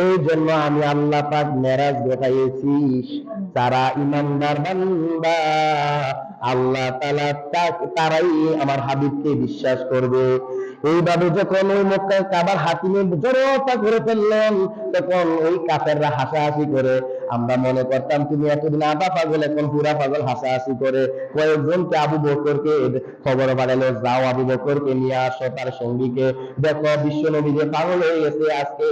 এই জন্য আমি আল্লাহ পাক মেরাজ ঘটাইছি। যারা ইমানদার বান্দা আল্লাহ তাআলা তারাই আমার হাবিবকে বিশ্বাস করবে। এইভাবে যখন ওই মক্কায় কাবার হাতিমে জড়তা করে ফেললেন, তখন ওই কাফেররা হাসাহাসি করে। আমরা মনে করতাম তুমি এতদিন আধা পাগল, এখন পুরা পাগল। হাসাহাসি করে কয়েকজনকে আবু বকরকে খবর বাড়ালো, যাও আবু বকরকে নিয়ে আসো, তার সঙ্গীকে দেখো বিশ্ব নবী যে পাগল হয়ে গেছে। আজকে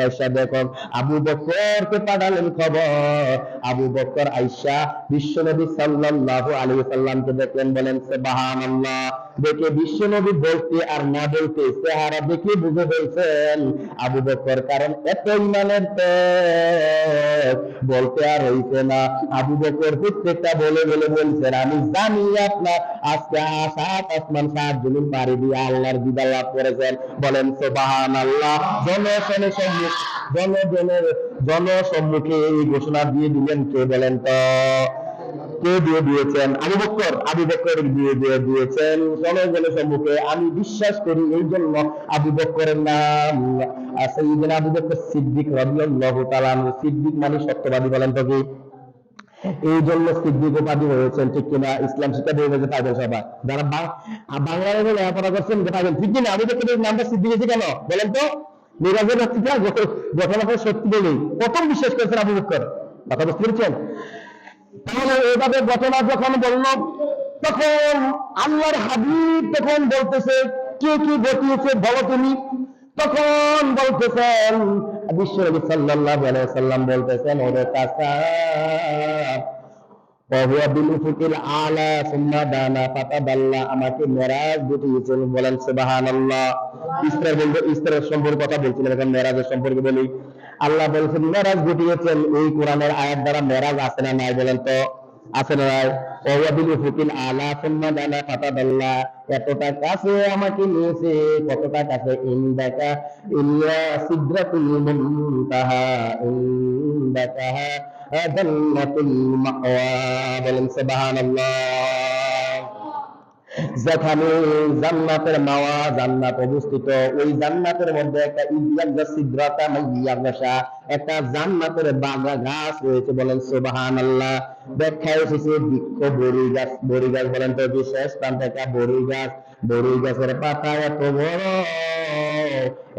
আইসা দেখো, আবু বকরকে পাঠালেন খবর। আবু বকর আইসা বিশ্ব নবী সাল্লাল্লাহু আলাইহি ওয়াসাল্লামকে দেখলেন। বলেন সুবহানাল্লাহ। দেখে বিশ্ব নবী বলতে আর না বলতে চেহারা দেখে বুঝে ফেলছেন আবু বকর, কারণ এত ইমানের তেজ বলতে আর হইছে না। আবু বকর প্রত্যেকটা বলে বলছেন আমি জানি আপনার আজকে 7 আসমান 7 জমিন পাড়ি দিয়ে আল্লাহর দিদার লাভ করেছেন। বলেন সুবহানাল্লাহ। জনসম্মুখে এই ঘোষণা দিয়ে দিলেন কে? বলেন তো কে দিয়ে দিয়েছেন? আবু বকর দিয়ে দিয়েছেন জনগণের সম্মুখে। আমি বিশ্বাস করি এই জন্য আবু বকরের নাম সাইয়্যিদুনা আবু বকর সিদ্দিক রাদিয়াল্লাহু তাআলা। সিদ্দিক মানে সত্যবাদী। বলেন তো কি? এই জন্য সিদ্দিক উপাধি হয়েছেন, ঠিক কিনা? ইসলাম শিক্ষা দিয়ে গেছে পাইবেন সবাই, যারা বাংলায় লেখাপড়া করছেন পাইবেন, ঠিক কিনা? আবু বকরের নামটা সিদ্দিক হয়েছে কেন বলেন তো? মিরাজের রাত্রিটা যখন আপনার সত্যি বলি প্রথম বিশ্বাস করেছেন আবু বকর। কথা বুঝতে পেরেছেন? তাহলে এইভাবে ঘটনা যখন বলল, তখন আল্লাহর হাবিব তখন বলতেছে কে কি ঘটিয়েছে বলো তুমি। তখন বলতেছেন বিশ্বনবী সাল্লাল্লাহু আলাইহি ওয়াসাল্লাম বলতেছেন ওরে কাসাব ওয়া বিল উফুকিল আলা সুম্মা দানা ফাতাদাল্লা, আমাকে মেরাজ ঘটিয়েছেন। বলেন সুবহানাল্লাহ। ইসরার সম্পর্কে কথা বলছিলেন, এখন মেরাজের সম্পর্কে বলি। আল্লাহ বলছেন মেরাজ ঘটিয়েছেন। এই কোরআনের আয়াত দ্বারা মেরাজ আছে না নাই? বলেন তো আছে না নাই? ওয়া বিল উফুকিল আলা সুম্মা দানা ফাতাদাল্লা, এতটা কাছে আমাকে নিয়েছে। কতটা কাছে? ইনদাকা ইল্লা সিদরাতুল মুনতাহা ইনদাকা জান্নাতুল মাওয়া। বলেন সুবহানাল্লাহ। যেখানে জান্নাতের মাওয়া জান্নাত অবস্থিত, ওই জান্নাতের মধ্যে একটা একটা জান্নাতের বাগা গাছ রয়েছে, বলেন সুবহানাল্লাহ। ব্যাখ্যা এসেছে বৃক্ষ বড়ই গাছ, বড়ই গাছ বলেন তো বিশেষ প্রান্ত একটা বড়ই গাছ, বড়ই গাছের পাতা এত বড়,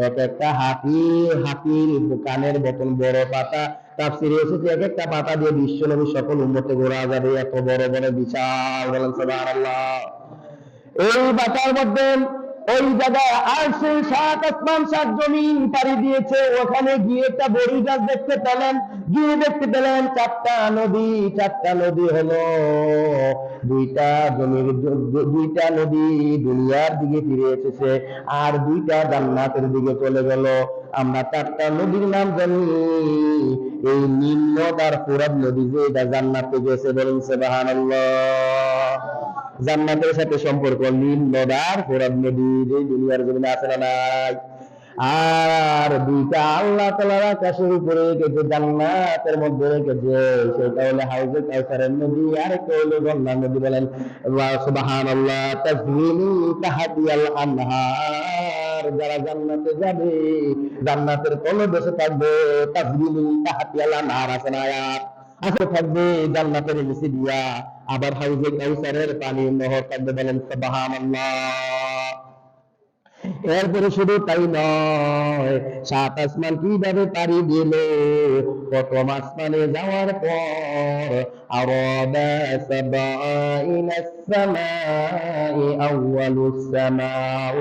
এক একটা হাতির কানের মতন বড় পাতা। তাফসীরে এসেছে এক একটা পাতা দিয়ে বিশ্ব নবী সকল উম্মতে ঘোরা যাবে, এত বড় বড় বিশাল, বলেন সুবহানাল্লাহ। এই পাতার মধ্যে ওই জায়গায় আরশে সাত আসমান সাত জমিন পাড়ি দিয়েছে, ওখানে গিয়ে একটা বড়ি গাছ দেখতে পেলেন, গিয়ে দেখতে পেলেন চারটা নদী হলো, দুইটা নদী দুনিয়ার দিকে ফিরে এসেছে, আর দুইটা জান্নাতের দিকে চলে গেল। আমরা চারটা নদীর নাম জানি, এই নীল নদ আর ফোরাত নদী যে এটা জান্নাতে গেছে, বলেন সুবহানাল্লাহ। জান্নাতের সাথে সম্পর্ক নীল নদ আর ফোরাত নদী, যে দুনিয়ার জমিনে আছে না নাই। আর দুইটা আল্লাহ তাআলার আকাশের উপরে রেখেছে, জান্নাতের মধ্যে রেখেছে, সেটা হলো হাউজে কাউসারের নদী, আর একটা হলো গঙ্গা নদী, বলেন সুবহানাল্লাহ। তাজরি তাহতিয়াল আনহার, যারা জান্নাতে যাবে জান্নাতের তলদেশে থাকবে তাজরি তাহতিয়াল আনহার, আছে না আয়াত, আছে থাকবে জান্নাতের নিচে দিয়া, আবার হাউজে কাউসারের পানি নহর থাকবে, বলেন সুবহানাল্লাহ। এরপরে শুধু তাই নয়, সাত আসমান কিভাবে পাড়ি দিল, প্রথম আসমানে যাওয়ার পর আরাদা সাবাইনাস সামাই আউয়ালুস সামাউ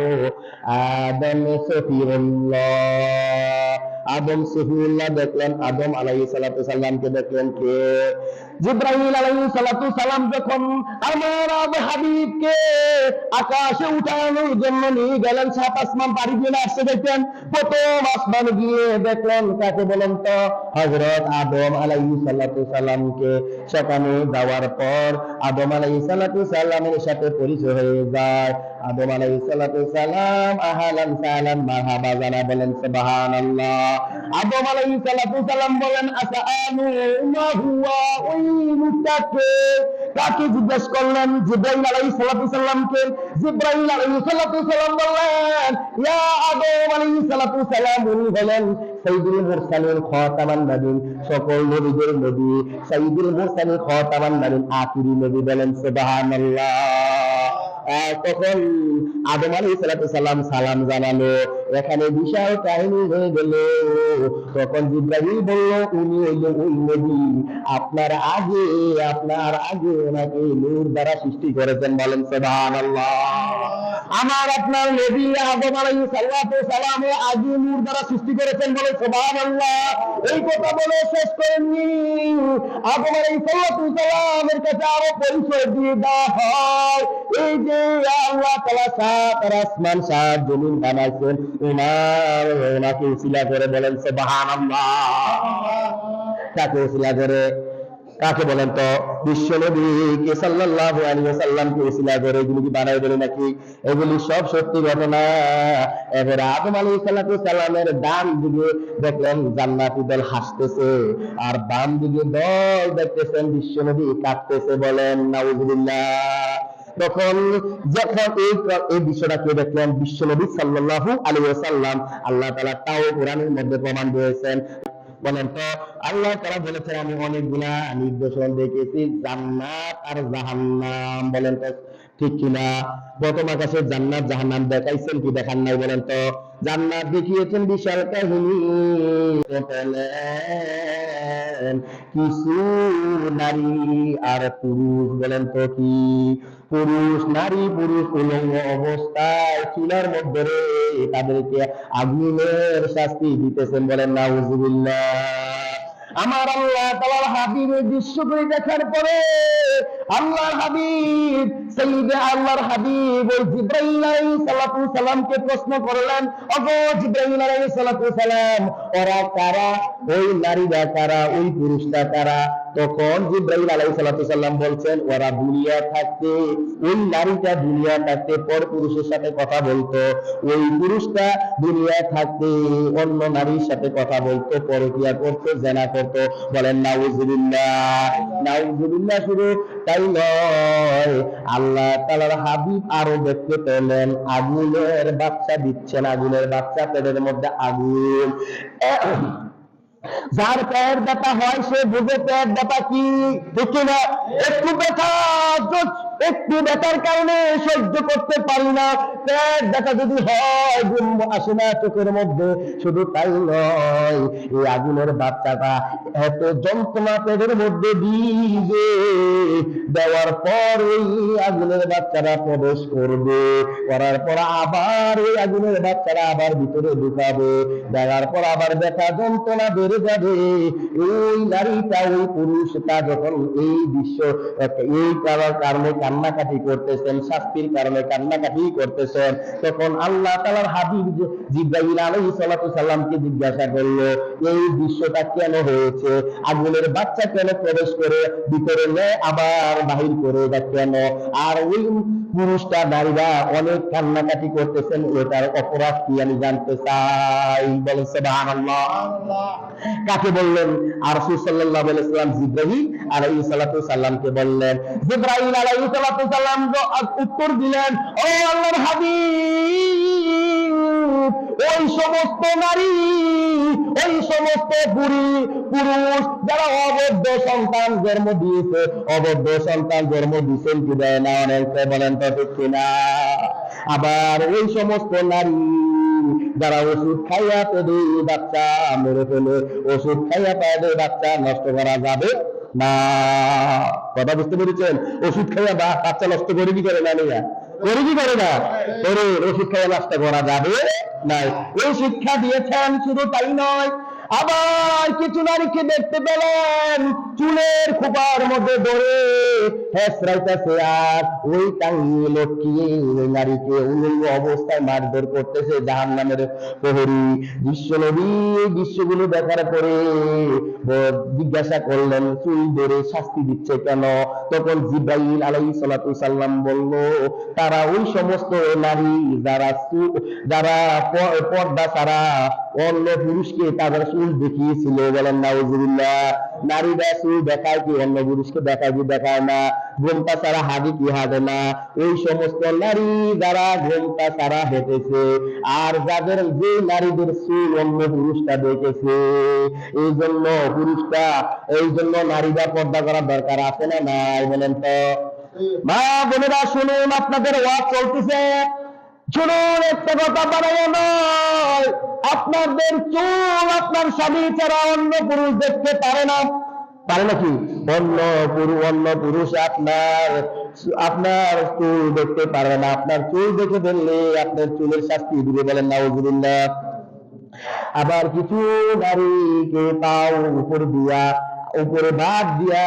আদম সফিউল্লাহ, আদম সফিউল্লাহ দেখলেন, আদম আলাইহিস সালাতু সাল্লামকে দেখলেন কে? জিবরাইল আলাইহিস সালাতু সালাম যখন আমার হাবিবকে আকাশে উঠানোর জন্য নিয়ে গেলেন, সাত আসমান পাড়ি দিয়ে আসছে, দেখলেন প্রথম আসমান গিয়ে দেখলেন কাকে, বলেন তো? হযরত আদম আলাইহিস সালাতু সালামকে। সেখানে যাওয়ার পর আদম আলাইহিস সালাতু সালামের সাথে পরিচয় হয়ে যায়। আদম আলাইহিস সালাতু সালাম আহলান সালাম মারহাবা জানা, বলেন সুবহানাল্লাহ। আদম আলাইহিস সালাতু সালাম বলেন আসআলু মা হুয়া, ওই মুতাকে কাকে জিজ্ঞেস করলেন? জিবরাইল আলাইহিস সালাতু সালামকে। জিবরাইল আলাইহিস সালাতু সালাম বললেন ইয়া আদম আলাইহিস সালাতু সালাম, উনি হলেন সাইয়্যিদুল মুরসালিন খাতামান নবীন, সকল নবীদের নবী, সাইয়্যিদুল মুরসালিন খাতামান নবীন, আখিরি নবী, বলেন সুবহানাল্লাহ। তখন আদম আলাইহিস সালাতু সালাম সালাম জানালো, এখানে বিশাল কাহিনী হয়ে গেল। তখন জিবরাইল বলল উনি হইলেন ওই নবী, আপনার আগে ওনাকে নূর দ্বারা সৃষ্টি করেছেন, বলেন সুবহানাল্লাহ। আমার আপনার নবী আদম আলাইহিস সালাতু সালাম আগে নূর দ্বারা সৃষ্টি করেছেন, বলেন সুবহানাল্লাহ। এই কথা বলে শেষ করেননি, আদম আলাইহিস সালাতু সালামের কাছে আরো পরিচয় দিয়ে দেওয়া হয়, এই যে আল্লাহ তাআলা সাত আসমান সাত জমিন বানাইছেন ওনাকে উসিলা করে, বলেন সুবহানাল্লাহ। কাকে উসিলা করে? কাকে বলেন তো? বিশ্ব নবীকে সাল্লাল্লাহু আলাইহি ওয়াসাল্লামকে উসিলা করে এগুলি কি বানাই বলে নাকি? এগুলি সব সত্যি ঘটনা। এবারে আদম আলাইহিস সালাতু সালামের ডান দিকে দেখলেন জান্নাতি দল হাসতেছে, আর বাম দিকে দল দেখতেছেন বিশ্ব নবী কাঁদতেছে, বলেন নাউজুবিল্লাহ। তখন যখন এই বিষয়টাকে দেখলেন বিশ্ব নবী সাল্লাল্লাহু আলাইহি ওয়াসাল্লাম, আল্লাহ তাআলা তাও কোরআনের মধ্যে প্রমাণ দিয়েছেন, বলেন তো? আল্লাহ তাআলা বলেছেন আমি অনেকগুলা নিদর্শন দেখেছি, জান্নাত আর জাহান্নাম, বলেন তো ঠিক কিনা? প্রথম আকাশে জান্নাত জাহান্নাম দেখাইছেন কি দেখান নাই, বলেন তো? জান্নাত দেখিয়েছেন বিশাল কাহিনী, কিছু নারী আর পুরুষ, বলেন তো কি? নারী পুরুষ উলঙ্গ অবস্থায় চুলার মধ্যে তাদেরকে আগুনের শাস্তি দিতেছেন, বলেন নাউজুবিল্লাহ। আমার আল্লাহ তাআলার হাবিবের দৃশ্যগুলি দেখার পরে আল্লাহর হাবিব আল্লাহর হাবিব ওই জিবরাইল আলাইহিস সালাতু সালামকে প্রশ্ন করলেন, ওগো জিবরাইল আলাইহিস সালাতু সালাম, ওরা কারা? ওই নারীরা কারা? ওই পুরুষটা কারা? তখন জিবরাইল আলাইহিস সালাতু সালাম বলছেন ওরা দুনিয়া থাকতে, ওই নারীটা দুনিয়া থাকতে পর পুরুষের সাথে কথা বলতো, ওই পুরুষটা দুনিয়া থাকতে অন্য নারীর সাথে কথা বলতো, পরকিয়া করতো, জিনা করতো, বলেন নাউজুবিল্লাহ। নাউজুবিল্লাহ। শুধু তাই নয়, আল্লাহ তাআলার হাবিব আরো দেখতে পেলেন আগুনের বাচ্চা দিচ্ছেন, আগুনের বাচ্চা, পেটের মধ্যে আগুন। যার পেট ব্যথা হয় সে বুঝে পেট ব্যথা কি, ঠিক না? একটু ব্যথা, একটু ব্যথার কারণে সহ্য করতে পারি না, পেট ব্যথা যদি হয় ঘুম আসে না চোখের মধ্যে। শুধু তাই নয়, এই আগুনের বাচ্চাটা এত যন্ত্রণা পেটের মধ্যে দিবে, দেওয়ার পর ওই আগুনের বাচ্চারা প্রবেশ করবে, করার পর আবার ওই আগুনের বাচ্চারা আবার ভিতরে ঢুকাবে, দেওয়ার পর আবার ব্যথা যন্ত্রণা বেড়ে যাবে। ওই নারীটা, ওই পুরুষটা যখন এই দৃশ্য, এই কারণে কান্নাকাটি করতেছেন, শাস্তির কারণে কান্নাকাটি করতেছেন, তখন আল্লাহ তাআলার হাবিব জিবরাইল আলাইহিস সালাতু সালামকে জিজ্ঞাসা করলো, এই দৃশ্যটা কেন হয়েছে? আগুনের বাচ্চা কেন প্রবেশ করে ভিতরে নেয় আবার বাহির করে দেয় কেন? আর ওই পুরুষটা, নারীরা অনেক কান্নাকাটি করতেছেন, এটার অপরাধ কি আমি জানতে চাই। বলেন সুবহানাল্লাহ। কাকে বললেন? আর রাসূল সাল্লাল্লাহু আলাইহি ওয়াসাল্লাম জিবরাইল আলাইহিস সালাতু সালামকে বললেন। জিবরাইল আলাইহিস সালাতু সালাম উত্তর দিলেন, ও আল্লাহর হাবিব, ওই সমস্ত নারী, ওই সমস্ত পুরুষ যারা অবদ্ধ সন্তান জন্ম দিয়েছে, অবদ্ধ সন্তান জন্ম দিয়েছেন কি দেয় না, অনেকে বলেন তো ঠিক কিনা? আবার ওই সমস্ত নারী যারা ওষুধ খাইয়া পেটে বাচ্চা মেরে ফেলে, ওষুধ খাইয়া পেটে বাচ্চা নষ্ট করা যাবে না। কথা বুঝতে পেরেছেন? ওষুধ খাইয়া বাচ্চা নষ্ট করে কি করে না? করে কি করে না? করে। ওষুধ খাইয়া নষ্ট করা যাবে না, এই শিক্ষা দিয়েছেন। শুধু তাই নয়, আবার কিছু নারীকে দেখতে পেলেন চুলের খোপার মধ্যে ধরে হেসরাইতেছে, আর ওই টাঙ্গিয়ে লটকিয়ে ওই নারীকে উলঙ্গ অবস্থায় মারধর করতেছে জাহান্নামের প্রহরী। বিশ্বনবী এই দৃশ্যগুলো দেখার পরে জিজ্ঞাসা করলেন, চুল ধরে শাস্তি দিচ্ছে কেন? তখন জিবরাইল আলাইহিস সালাতু সাল্লাম বলল, তারা ওই সমস্ত নারী যারা পর্দা ছাড়া অন্য পুরুষকে তাদের চুল দেখিয়েছিল। বলেন নাউজুবিল্লাহ। নারীরা চুল দেখায় কি অন্য পুরুষকে দেখায় কি দেখায় না? ঘোমটা ছাড়া হাঁটি কি হাঁটে না? ওই সমস্ত নারী যারা ঘোমটা ছাড়া হেঁটেছে, আর যাদের যে নারীদের চুল অন্য পুরুষটা দেখেছে, এই জন্য নারীরা পর্দা করার দরকার আছে না নাই? বলেন তো। মা বোনেরা শুনুন, আপনাদের ওয়াজ চলতেছে, শুনুন, একটা কথা বানানো নয়, আপনাদের চুল আপনার স্বামী ছাড়া অন্য পুরুষ দেখতে পারে না। পারে নাকি? অন্য পুরুষ আপনার চুল দেখতে পারে না। আপনার চুল দেখে ফেললে আপনার চুলের শাস্তি দিবে। বলেন নাউজুবিল্লাহ। আবার কিছু নারীকে পাও উপরে ভাত দিয়া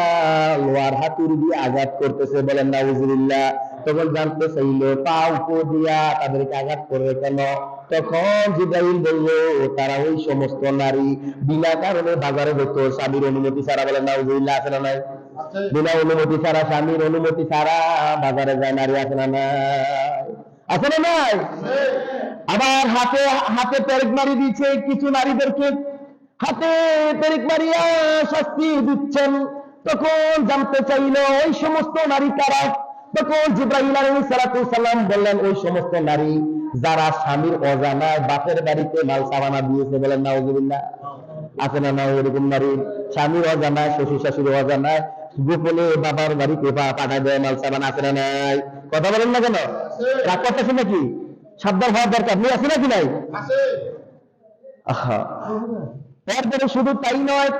লোহার হাতুড়ি দিয়ে আঘাত করতেছে। বলেন নাউজুবিল্লাহ। তখন জানতে চাইলে পা উপর দিয়া তাদেরকে আঘাত করবে কেন? তখন জিবরাইল বলল, তারা ওই সমস্ত নারী বিনা কারণে বাজারে যেত স্বামীর অনুমতি ছাড়া। বলেন নাউজুবিল্লাহ। আছে না নাই? বিনা অনুমতি ছাড়া, স্বামীর অনুমতি ছাড়া বাজারে যায় নারী। আছে না নাই? আছে না নাই? আবার হাতে পেরেক মারি দিচ্ছে কিছু নারীদেরকে, হাতে পেরেক মারিয়া শাস্তি দিচ্ছেন। তখন জানতে চাইল ওই সমস্ত নারী কারা? তখন জিবরাইল আলাইহিস সালাতু সালাম বললেন, ওই সমস্ত নারী যারা স্বামীর অজানায় বাপের বাড়িতে মাল সাবানা দিয়েছে। বলেন নাউজুবিল্লাহ। আছে না নাই এরকম নারী? স্বামীর অজানায়, শ্বশুর শাশুড়ি অজানায় গোপনে বাবার বাড়িতে পাঠায় দেয় মাল সাবানা। আছে না নাই? কথা বলেন না কেন? রাগ করতেছেন নাকি? সাবধান হওয়ার দরকার নেই। আছে নাকি নাই? তারপরে শুধু তাই নয়,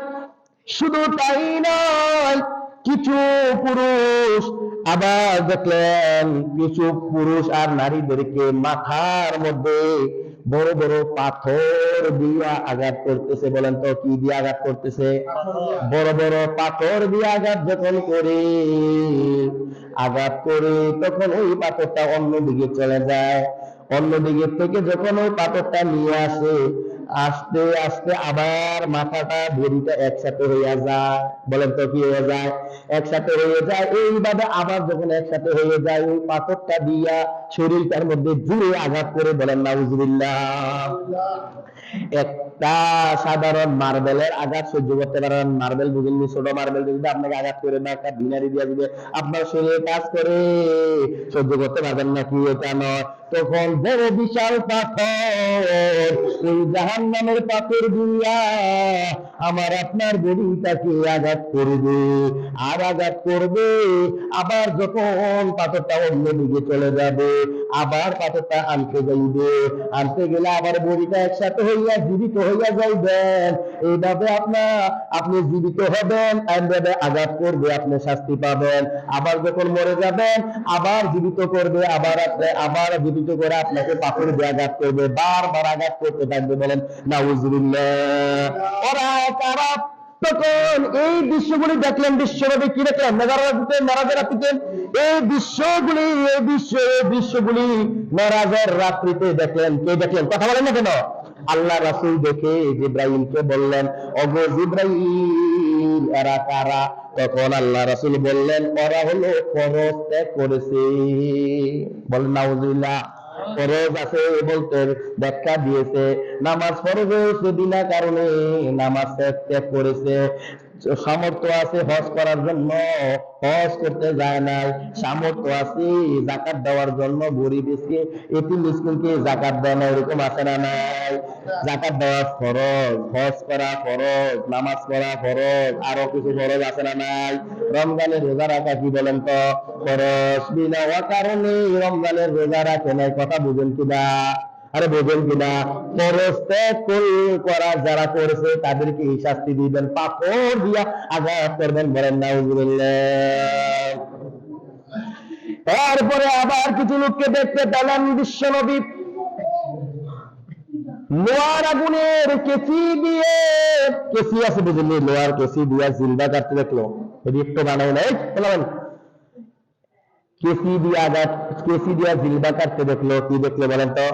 কিছু পুরুষ আবার দেখলেন কিছু পুরুষ আর নারীদেরকে মাথার মধ্যে বড় বড় পাথর দিয়ে আঘাত করতেছে। বলেন তো কি দিয়ে আঘাত করতেছে? বড় বড় পাথর দিয়ে আঘাত যখন করে তখন ওই পাথরটা অন্যদিকে চলে যায়। অন্যদিকে থেকে যখন ওই পাথরটা নিয়ে আসে, আস্তে আস্তে আবার মাথাটা বডিটা একসাথে হইয়া যায়। বলেন তো কি হয়ে যায়? একসাথে হয়ে যায়। এইভাবে আবার যখন একসাথে হয়ে যায়, ওই পাথরটা দিয়া শরীরটার মধ্যে জুড়ে আঘাত করে। বলেন নাউজুবিল্লাহ। একটা সাধারণ মার্বেলের আঘাত সহ্য করতে পারেন। মার্বেল বুঝেননি? ছোট মার্বেল যদি আপনাকে আঘাত করে না, একটা বিনারি দিয়া দিবে, আপনার শরীরে কাজ করে, সহ্য করতে পারবেন নাকি? এটা নয়। তখন বড় বিশাল পাথর, ওই জাহান্নামের পাথর দিয়া আমার আপনার বডিটাকে আঘাত করবে, আর আঘাত করবে। আবার যখন পাথরটা অন্যদিকে চলে যাবে, আবার পাথরটা আনতে যাইবে, আনতে গেলে আবার বডিটা একসাথে হইয়া জীবিত হইয়া যাইবেন। এইভাবে আপনি জীবিত হবেন, এইভাবে আঘাত করবে, আপনি শাস্তি পাবেন। আবার যখন মরে যাবেন, আবার জীবিত করবে, আবার জীবিত করে আপনাকে পাথর দিয়ে আঘাত করবে, বারবার আঘাত করতে থাকবে। বলেন নাউজুবিল্লাহ। ওরা কারা? তখন এই দৃশ্যগুলি দেখলেন, বিশ্বনবী কি দেখলেন? মেরাজের রাত্রিতে এই দৃশ্যগুলি মেরাজের রাত্রিতে দেখলেন। কে দেখলেন? কথা বলেন না কেন? আল্লাহ রাসূল দেখে জিবরাইলকে বললেন, ওগো জিবরাইল, এরা কারা? তখন আল্লাহ রাসূল বললেন, ওরা হলো ফরজ ত্যাগ করেছে। বলেন নাউজুবিল্লাহ। ফরজ আছে বলতে ব্যাখ্যা দিয়েছে, নামাজ ফরজ হয়েছে বিনা কারণে নামাজ ত্যাগ করেছে। সামর্থ্য আছে হজ করার জন্য, হজ করতে যায় নাই। সামর্থ্য আছে যাকাত দেওয়ার জন্য, গরিব এতিম মিসকিনকে যাকাত দেয় না, এরকম আছে না নাই? যাকাত দেওয়া ফরজ, হজ করা ফরজ, নামাজ পড়া ফরজ, আরো কিছু ফরজ আছে না নাই? রমজানের রোজা রাখা কি বলেন তো ফরজ। বিনা কারণে রমজানের রোজা রাখে নাই। কথা বুঝেন কিনা? আরে বোঝেন কিনা? ফরজ ত্যাগ করা যারা করেছে তাদেরকে এই শাস্তি দিবেন, পাথর দিয়া আঘাত করবেন। বলেন নাউজুবিল্লাহ। তারপরে আবার কিছু লোককে দেখতে পেলেন বিশ্বনবী লোহার আগুনের কেসি দিয়ে, কেসি আছে বুঝলি, লোহার কেসি দিয়া জিলবা কাটতে দেখলো। এটি একটু বানাই নাই, কেসি দিয়া জিলবা কাটতে দেখলো। কি দেখলো বলেন তো?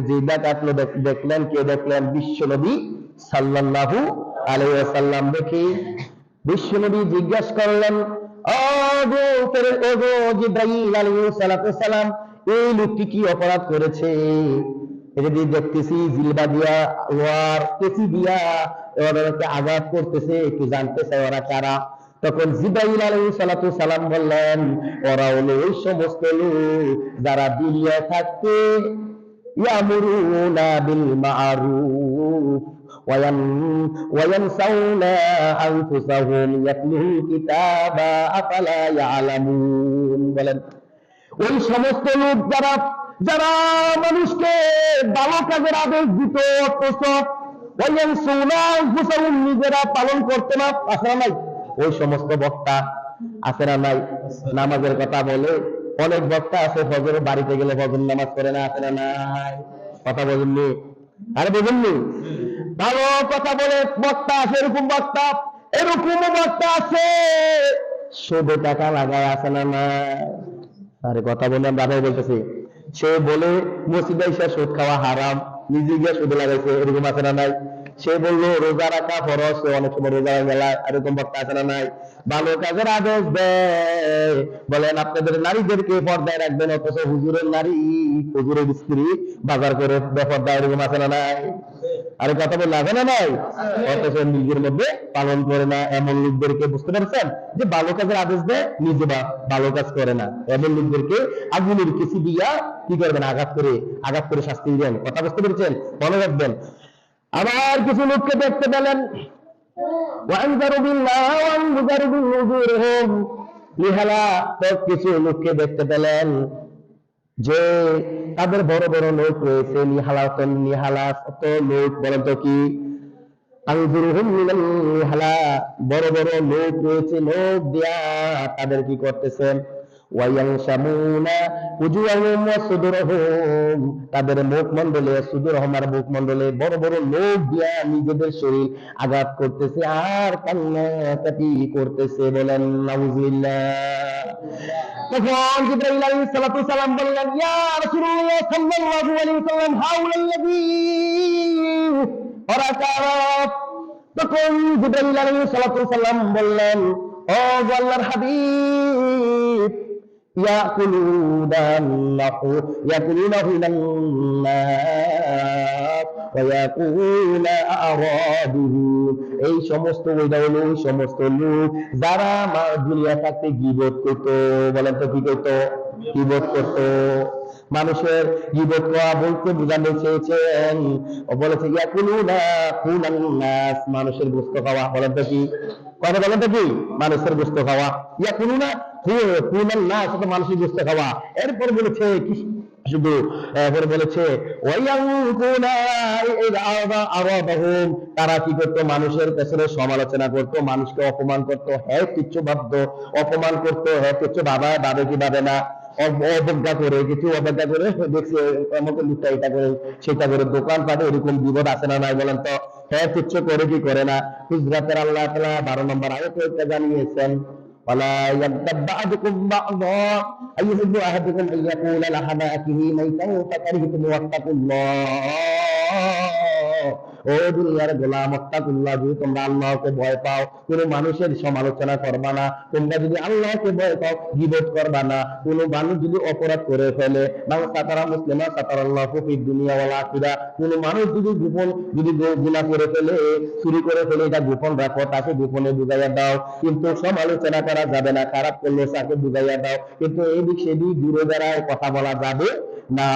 জিলবা কাটলো দেখলেন। কে দেখলেন? বিশ্বনবী সাল্লাল্লাহু আলাইহি ওয়াসাল্লাম দেখি বিশ্বনবী জিজ্ঞাসা করলেন, ওগো জিবরাইল আলাইহিস সালাম, এই লোকটি কি অপরাধ করেছে? এটা দিয়ে দেখতেছি জিলবা দিয়া লোহার কেসি দিয়া ওদেরকে আঘাত করতেছে, একটু জানতে চাই ওরা কারা। তখন জিবরাইল আলাইহিস সালাম বললেন, ওরা হলো ওই সমস্ত লোক যারা দুনিয়ায় থাকতে ইয়ামুরুনা বিল মা'রুফ ওয়া ইয়ানসাউনা আনফুসাহুম ইয়াতলুল কিতাবা আফালা ইয়ালামুন। বলেন ওই সমস্ত লোক যারা মানুষকে ভালো কাজের আদেশ দিত, অথচ ওয়া ইয়ানসাউনা আনফুসাহুম নিজেরা পালন করতে না। আসলে নাই ওই সমস্ত বক্তা আছে না নাই? নামাজের কথা বলে অনেক বক্তা আছে, ফজর বাড়িতে গেলে ফজর নামাজ করে না, আছে না নাই? কথা বলেননি? আরে বলেননি? ভালো কথা বলে বক্তা আছে, এরকম বক্তা আছে, শুধু টাকা লাগায়, আছে না নাই? আরে কথা বলে আমরা বলতেছি, সে বলে মসজিদে এসে সুদ খাওয়া হারাম, নিজে গিয়ে সুদ লাগাইছে, এরকম আছে না নাই? সে বললো রোজা রাখা ফরজ, অনেক সময় রোজা গেলা, এরকম বক্তা আছে না নাই? ভালো কাজের আদেশ দেয়, বলেন আপনাদের নারীদেরকে পর্দায় রাখবেন, অথচ হুজুরের নারী, হুজুরের স্ত্রী বাজার করে বেপর্দায়, এরকম আছে না নাই? আরে কথা বললে আছে না নাই? অথচ নিজের মধ্যে পালন করে না। এমন লোকদেরকে, বুঝতে পারছেন যে ভালো কাজের আদেশ দেয়, নিজে ভালো কাজ করে না, এমন লোকদেরকে আগুনের কেসি দিয়া কি করবেন? আঘাত করে শাস্তি দিবেন। কথা বুঝতে পেরেছেন? মনে রাখবেন। আবার কিছু লোককে দেখতে পেলেন, কিছু লোককে দেখতে পেলেন যে তাদের বড় বড় লোক রয়েছে, নিহালাত লোক। বলেন তো কি? নিহালা, বড় বড় লোক রয়েছে, লোক দিয়া তাদের কি করতেছেন? তাদের মুখমণ্ডলে, সুদুরহুম আর মুখমণ্ডলে বড় বড় লোক দিয়া নিজেদের শরীর আঘাত করতেছে আর কান্নাকাটি করতেছে। বলেন নাউজুবিল্লাহ। তখন জিবরাইল আলাইহিস সালাম বললেন, ইয়া রাসূলুল্লাহ সাল্লাল্লাহু আলাইহি ওয়াসাল্লাম, হাউলাল্লাযী ওরা কারা? তখন জিবরাইল আলাইহিস সালাম বললেন, ও আল্লাহর হাবিব, ইয়াকুলুনাহু নাস ওয়া ইয়াকুলু আরাদুহু, এই সমস্ত ওই সমস্ত লোক যারা দুনিয়া থাকতে গীবত করত। বলেন তো কি করত? গীবত করত। মানুষের গীবত করা বলতে বোঝানো চেয়েছেন, বলেছে ইয়াকুলুনা কুলান নাস, মানুষের গোশত খাওয়া। বলেন তো কি কথা? বলেন তো কি? মানুষের গোশত খাওয়া। ইয়াকুলুনা কুলান নাস, তো মানুষের গোশত খাওয়া। এরপর বলেছে কি? শুধু এরপর বলেছে তারা কি করতো? মানুষের পেছনে সমালোচনা করতো, মানুষকে অপমান করতো, হ্যাঁ কিচ্ছু ভাবতো, অপমান করতো, হ্যাঁ কিচ্ছু ভাবে কি ভাবে না, অবজ্ঞা করে, কিছু অবজ্ঞা করে দেখছে আমাকে লুটা এটা করে সেটা করে, দোকান পাটে এরকম বিপদ আছে না নাই? বলেন তো হ্যাঁ কিচ্ছু করে কি করে না? হুজরাতের আল্লাহ তাআলা 12 নম্বর আয়াতে এটা জানিয়েছেন, ولا يغتب بعضكم بعضا أيحب أحدكم أن يأكل لحم أخيه ميتا فكرهتم واتقوا الله। ও দুনিয়ার গোলাম, ওয়াত্তাকুল্লাহ, যদি তোমরা আল্লাহকে ভয় পাও, কোন মানুষের সমালোচনা করবা না। তোমরা যদি আল্লাহকে ভয় পাও, গীবত করবা না। কোন মানুষ যদি অপরাধ করে ফেলে, মান সাতারা মুসলিমা সাতারাল্লাহু ফিদ দুনিয়া ওয়াল আখিরাহ, কোন মানুষ যদি গুনাহ করে ফেলে, চুরি করে ফেলে, এটা গোপন রাখো, তাকে গোপনে বুঝাইয়া দাও, কিন্তু সমালোচনা করা যাবে না। খারাপ করলে তাকে বুঝাইয়া দাও, কিন্তু এদিক সেদিক দূরে দাঁড়ায় কথা বলা যাবে না।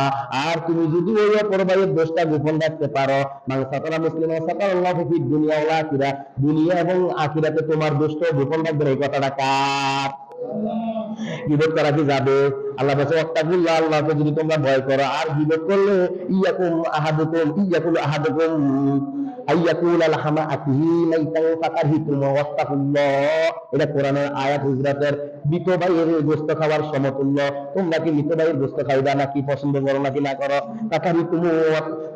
আর তুমি যদি ওই অপরাধের দোষটা গোপন রাখতে পারো, মান সাতারা মুসলিমা সাতারাল্লাহু ফিদ দুনিয়া ওয়াল আখিরাহ, দুনিয়া এবং আখিরাতে তোমার দোষটা গোপন রাখবে। এই কথাটা কার? গীবত করা কি যাবে? আল্লাহ বলেছে ওয়াত্তাকুল্লাহ, আল্লাহকে যদি তোমরা ভয় করো। আর গীবত করলে ইয়াকুল আহাদুকুম আইয়াকুল লাহমা আখিহি মাইতান ফাকারহিতুম ওয়াত্তাকুল্লাহ, এটা কোরআনের আয়াত। হুজরাতের মৃত ভাইয়ের গোশত খাওয়ার সমতুল্য। তোমরা কি মৃত ভাইয়ের গোশত খাইবা নাকি পছন্দ করো নাকি না করো?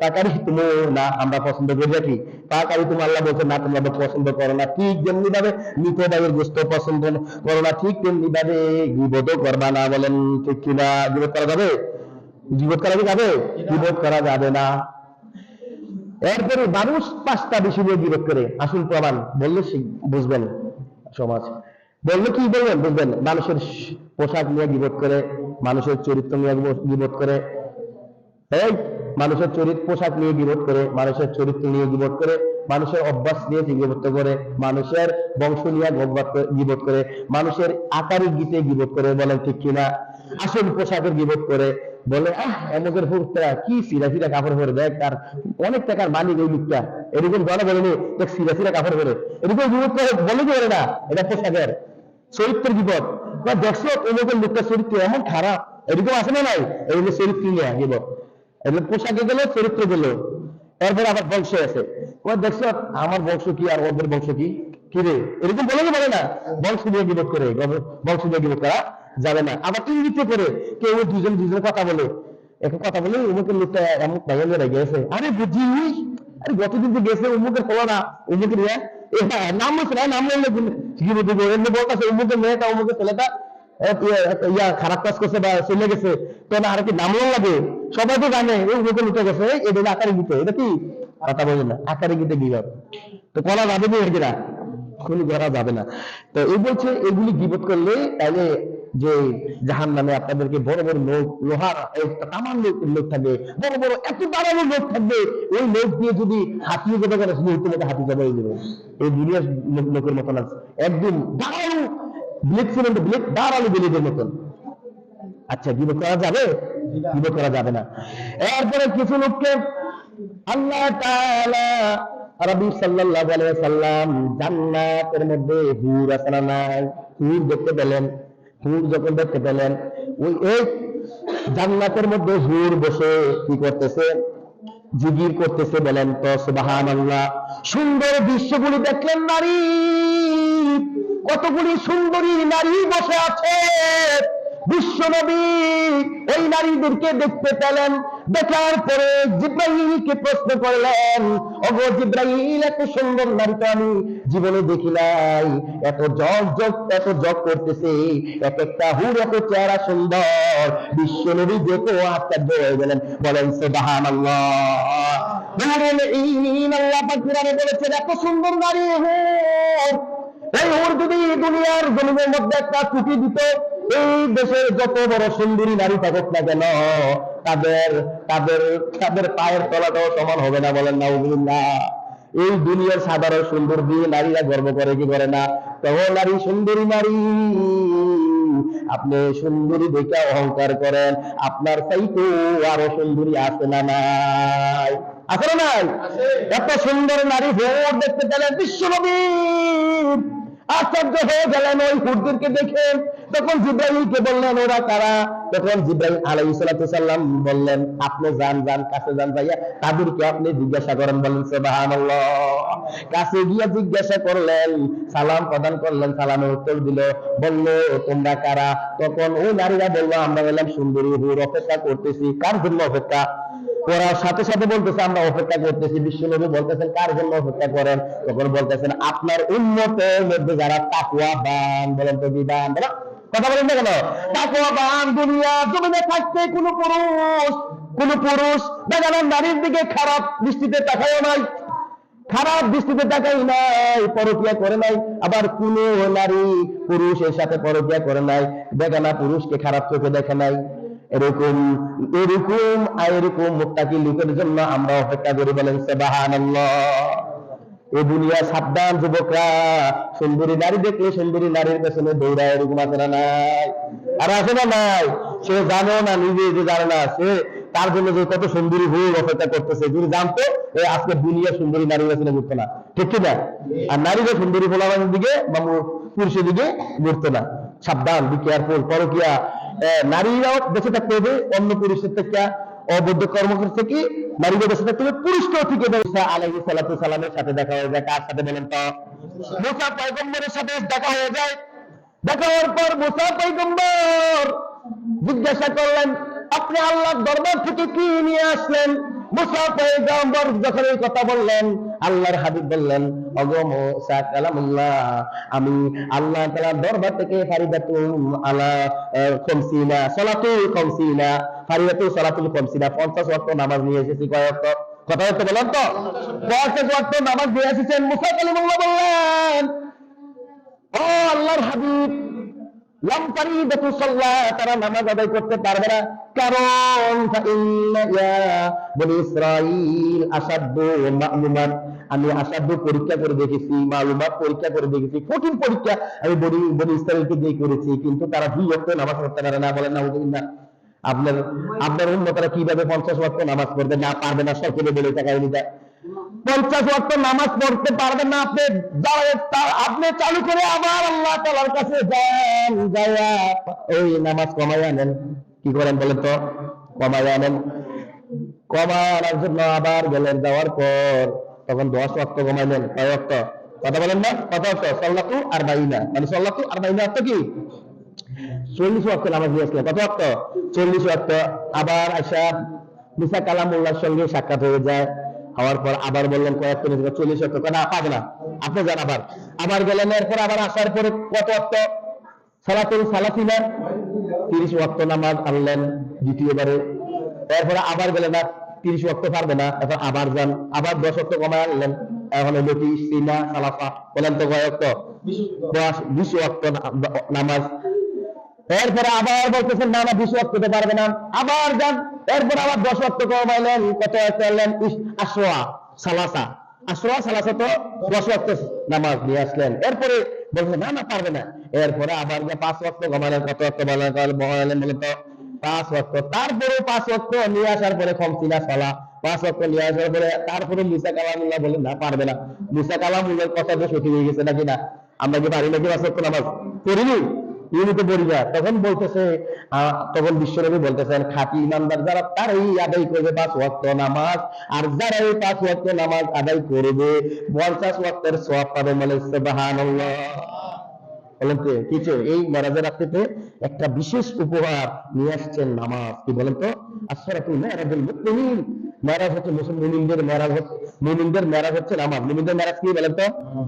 ফাকারহিতুম না, আমরা পছন্দ করি নাকি? ফাকারহিতুম, আল্লাহ বলছে না তোমরা পছন্দ করো না। ঠিক যেমনি ভাবে মৃত ভাইয়ের গোশত পছন্দ করো না, ঠিক তেমনি ভাবে গীবতও করবা না। বলেন ঠিক কিনা? গীবত করা যাবে? গীবত করা কি যাবে? গীবত করা যাবে না। এরপরে মানুষ 5টা বিষয় নিয়ে গীবত করে। আসল প্রমাণ বললে বুঝবেন, সমাজ বললে কি বলবেন বুঝবেন। মানুষের পোশাক নিয়ে গীবত করে, মানুষের চরিত্র নিয়ে গীবত করে, এই মানুষের পোশাক নিয়ে গীবত করে, মানুষের চরিত্র নিয়ে গীবত করে, মানুষের অভ্যাস নিয়ে গীবত করে, মানুষের বংশ নিয়ে গীবত করে, মানুষের আকারে গীতে গীবত করে। বলেন ঠিক কিনা? আসল পোশাকের গীবত করে, বলে অমুকের ফুটটা কি সিরা সিরা কাপড় পরে, দেখ তার অনেক টাকার মালিক ওই লোকটা, এরকম ধরা বলেনি, দেখ সিরা সিরা কাপড় পরে, এরকম গীবত করে। বলে কি বলে না? এটা পোশাকের চরিত্রের গীবত। দেখছো অমুকের লোকটা চরিত্র এমন খারাপ, এরকম আছে না নাই? এরকম চরিত্র নিয়ে গীবত। এগুলো পোশাকে গেল, চরিত্র গেল। এরপরে আবার বংশ আছে, দেখছো আমার বংশ কি আর ওদের বংশ কি, কি রে, এরকম বলে কি বলে না? বংশ দিয়ে গীবত করে, বংশ দিয়ে গীবত করা যাবে না। আবার ইঙ্গিতে করে কেউ দুজনে কথা বলে, এখন কথা বলে অমুকের লোকটা এমন ভাইয়া গেছে, আরে বুঝি, আরে গতদিন তো গেছে অমুকের খোলা না, অমুকের নাম বলছে না, নাম বললে গীবত দিব। এমনি বলতেছে অমুকের মেয়েটা অমুকের ছেলেটা খারাপ কাজ করছে বা চলে গেছে, তো না আর কি নাম লাগে? সবাই তো জানে এই মুখে লুটে গেছে, এটা আকারে গীতে, এটা কি কথা বলবেন না? আকারে গীতে গীবত তো করা যাবে না, এরা কোনো করা যাবে না। তো এই বলছে এগুলি গীবত করলে তাহলে যে জাহান্নামে আপনাদেরকে বড় বড় লোক, লোহার তামাম লোক থাকবে, বড় বড় এত দাঁড়ানো লোক থাকবে, ওই লোক দিয়ে যদি হাতিয়ে জবাই করে মুহূর্তে হাতি জবাই হয়ে যাবে। এই দুনিয়ার লোকের মতন আছে, একদম দাঁড়ানো ব্লেড সিমেন্ট, ব্লেড দাঁড়ালো ব্লেডের মতন। আচ্ছা, গীবত করা যাবে? গীবত করা যাবে না। এরপরে কিছু লোককে আল্লাহ তাআলা নবী সাল্লাল্লাহু আলাইহি ওয়াসাল্লাম জান্নাতের মধ্যে হুর আছে না নাই? হুর দেখতে পেলেন। হুর যখন দেখতে পেলেন, ওই এক জান্নাতের মধ্যে হুর বসে কি করতেছে? জিকির করতেছে। বলেন তো সুবহানাল্লাহ। সুন্দর দৃশ্যগুলি দেখলেন, নারী, কতগুলি সুন্দরী নারী বসে আছে। বিশ্বনবী ওই নারীদেরকে দেখতে পেলেন। দেখার পরে জিব্রাইলকে প্রশ্ন করলেন, ওগো জিব্রাইল, এত সুন্দর নারী তো আমি জীবনে দেখি নাই, এত জগ করতেছে, এক একটা হুর এত চেহারা সুন্দর। বিশ্বনবী দেখো আশ্চর্য হয়ে গেলেন। বলেন সুবহানাল্লাহ। আল্লাহ পাক কোরআনে বলেছেন এত সুন্দর নারী হুর, এই হুর যদি দুনিয়ার জমিনের মধ্যে একটা টুপি দিত, এই দেশের যত বড় সুন্দরী নারী থাকুক না কেন তাদের তাদের তাদের পায়ের তলাটাও সমান হবে না। বলেন নাউজুবিল্লাহ। এই দুনিয়ার সাধারণ সুন্দর দিয়ে নারীরা গর্ব করে কি করে না? তো নারী সুন্দরী নারী, আপনি সুন্দরী দেখে অহংকার করেন, আপনার চাইতে আরো সুন্দরী আছে না নাই? আছে না নাই? এত সুন্দর নারী ভোর দেখতে পেলেন বিশ্বনবী আশ্চর্য হয়ে গেলেন ওই হুরদেরকে দেখে। তখন জিব্রাইলকে বললেন ওরা কারা? তখন জিব্রাইল আলাইহিস সালাম বললেন আপনি যান কাছে যান, যাইয়া তাদেরকে আপনি জিজ্ঞাসা করেন। বলেন সুবহানাল্লাহ। কাছে গিয়ে জিজ্ঞাসা করলেন, সালাম প্রদান করলেন, সালামের উত্তর দিল, বলল তোমরা কারা? তখন ওই নারীরা বললো আমরা বললাম সুন্দরী হুর, অপেক্ষা করতেছি। কার জন্য অপেক্ষা? ওরা সাথে সাথে বলতেছে আমরা অপেক্ষা করতেছি। বিশ্বনবী বলতেছেন কার জন্য অপেক্ষা করেন? তখন বলতেছেন আপনার উম্মতের মধ্যে যারা তাকওয়াবান। বলেন তো বিধান, কথা বলেন না কেন? তাকওয়াবান দুনিয়া জমিনে থাকতে কোন পুরুষ বেগানা নারীর দিকে খারাপ দৃষ্টিতে তাকায় নাই, খারাপ দৃষ্টিতে তাকাই নাই, পরকিয়া করে নাই। আবার কোন নারী পুরুষের সাথে পরকিয়া করে নাই, বেগানা পুরুষকে খারাপ চোখে দেখে নাই। এরকম মুত্তাকি লোকের জন্য আমরা অপেক্ষা করি। বলেন সুবহানাল্লাহ। এই দুনিয়া সাবধান যুবকরা, সুন্দরী নারী দেখলে সুন্দরী নারীর পেছনে দৌড়ায়, এরকম আছে না নাই? আর আছে না নাই? সে জানো না, নিজে যে জানে না, সে তার জন্য যে কত সুন্দরী হয়ে অপেক্ষা করতেছে, যদি জানতো আজকে দুনিয়া সুন্দরী নারীর পেছনে ঘুরতো না। ঠিক কি না? আর নারীরা সুন্দরী ফলাফলের দিকে বা পুরুষের দিকে ঘুরতো না। সাবধান, বি কেয়ারফুল। পরকিয়া নারীরাও বেঁচে থাকতে হবে অন্য পুরুষের থেকে, অবৈধ কর্মকাণ্ড থেকে নারীদের বেঁচে থাকতে হবে, পুরুষকেও থেকে মুসা আলাইহিস সালামের সাথে দেখা হয়ে যায়। কার সাথে বলেন তো? মুসা পয়গম্বরের সাথে দেখা হয়ে যায়। দেখা হওয়ার পর মুসা পয়গম্বর জিজ্ঞাসা করলেন আপনি আল্লাহর দরবার থেকে কি নিয়ে আসলেন? মুসা পয়গম্বর যখন এই কথা বললেন, আল্লাহর হাবিব বললেন ওগো মুসা কালামুল্লাহ, আমি আল্লাহ তাআলার দরবার থেকে ফারিদাতুন আলা খামসিনা সালাতুল খামসিনা, ফারিদাতুল সালাতুল খামসিনা 50 ওয়াক্ত নামাজ নিয়ে এসেছি। কয় ওয়াক্ত? কথা হচ্ছে বলেন তো? 50 ওয়াক্ত নামাজ নিয়ে এসেছেন। মুসা কালামুল্লাহ বললেন ও আল্লাহর হাবিব, লাম ফারিদাতু সালাত, তারা নামাজ আদায় করতে পারবে না, কারণ বনি ইসরাঈল আসাদু মালুমাত, আমি আসাদু পরীক্ষা করে দেখেছি, মালুমাত পরীক্ষা করে দেখেছি, কঠিন পরীক্ষা আমি বনি ইসরাঈলকে দিয়ে করেছি, কিন্তু তারা 2 ওয়াক্ত নামাজ পড়তে পারে না। বলেন নাউযুবিল্লাহ। আপনার উম্মতরা কিভাবে 50 ওয়াক্ত নামাজ পড়বে? না পারবে না, সকলে বলে টাকা নিতে 50 ওয়াক্ত নামাজ পড়তে পারবেন না। আপনি চালু করে আবার আল্লাহ তাআলার কাছে যান, যায়া ওই নামাজ কমাই আনেন। কি করেন বলেন তো? কমাই আনেন। কমানোর জন্য আবার গেলেন, যাওয়ার পর তখন 10 ওয়াক্ত কমাইলেন। কয় ওয়াক্ত? কথা বলেন না? কত ওয়াক্ত? সাল্লাতু আরবাইনা, মানে সাল্লাতু আরবাইনা অর্থ কি? 40 ওয়াক্ত নামাজ নিয়ে আসলেন। কত ওয়াক্ত? 40 ওয়াক্ত। আবার আয়েশা মুসা কালামুল্লাহর সঙ্গে সাক্ষাৎ হয়ে যায়। হওয়ার পর আবার বললেন কয়েকটা 40 ওয়াক্ত। না পাবে না, আপনি যান। আবার গেলেন। এরপর আবার আসার পরে কত ওয়াক্ত? সালাতুল সালাতিনা 30 ওয়াক্ত নামাজ আনলেন দ্বিতীয়বারে। এরপরে আবার গেলেন, না 30 ওয়াক্ত পারবে না, এখন আবার যান, আবার 10 ওয়াক্ত কমায় আনলেন। এখন হলো কি সিনা সালাফা, বলেন তো কয় ওয়াক্ত? 20 ওয়াক্ত নামাজ। এরপরে আবার বলতেছেন না 20 ওয়াক্ত করতে পারবে না, আবার যান। এরপর আবার 10 ওয়াক্ত কমাইলেন। কত ওয়াক্ত আনলেন? আশরা সালাসা তো 10 ওয়াক্ত নামাজ নিয়ে আসলেন। এরপরে বলছেন না পারবে না। এরপরে আবার 5 ওয়াক্ত কমাইলেন। কত ওয়াক্ত বলেন তো? 5 ওয়াক্ত। তারপরে 5 ওয়াক্ত নিয়ে আসার পরে খামসিনা সালাহ, 5 ওয়াক্ত নিয়ে আসার পরে তারপরে মুসা কালামুল্লাহ বলেন না পারবে না। মুসা কালামুল্লাহর কথা তো সঠিক হয়ে গেছে নাকি না? আমরা কি পারি নাকি 5 ওয়াক্ত নামাজ পড়িনি? নিয়মিত পড়ি না। তখন বলতেছে, তখন বিশ্বনবী বলতেছেন খাঁটি ইমানদার যারা তারাই আদায় করবে 5 ওয়াক্ত নামাজ, আর যারা এই 5 ওয়াক্ত নামাজ আদায় করবে 50 ওয়াক্তের সওয়াব পাবে। বলে সুবহানাল্লাহ। বলেন তো কিছু এই মেরাজের রাত্রিতে একটা বিশেষ উপহার নিয়ে আসছেন নামাজ। কি বলেন তো? আসসালাতু মিরাজুল মুমিনিন, মেরাজ হচ্ছে মুমিনদের মেরাজ, মুমিনদের মেরাজ হচ্ছে নামাজ। মুমিনদের মেরাজ কি বলেন তো?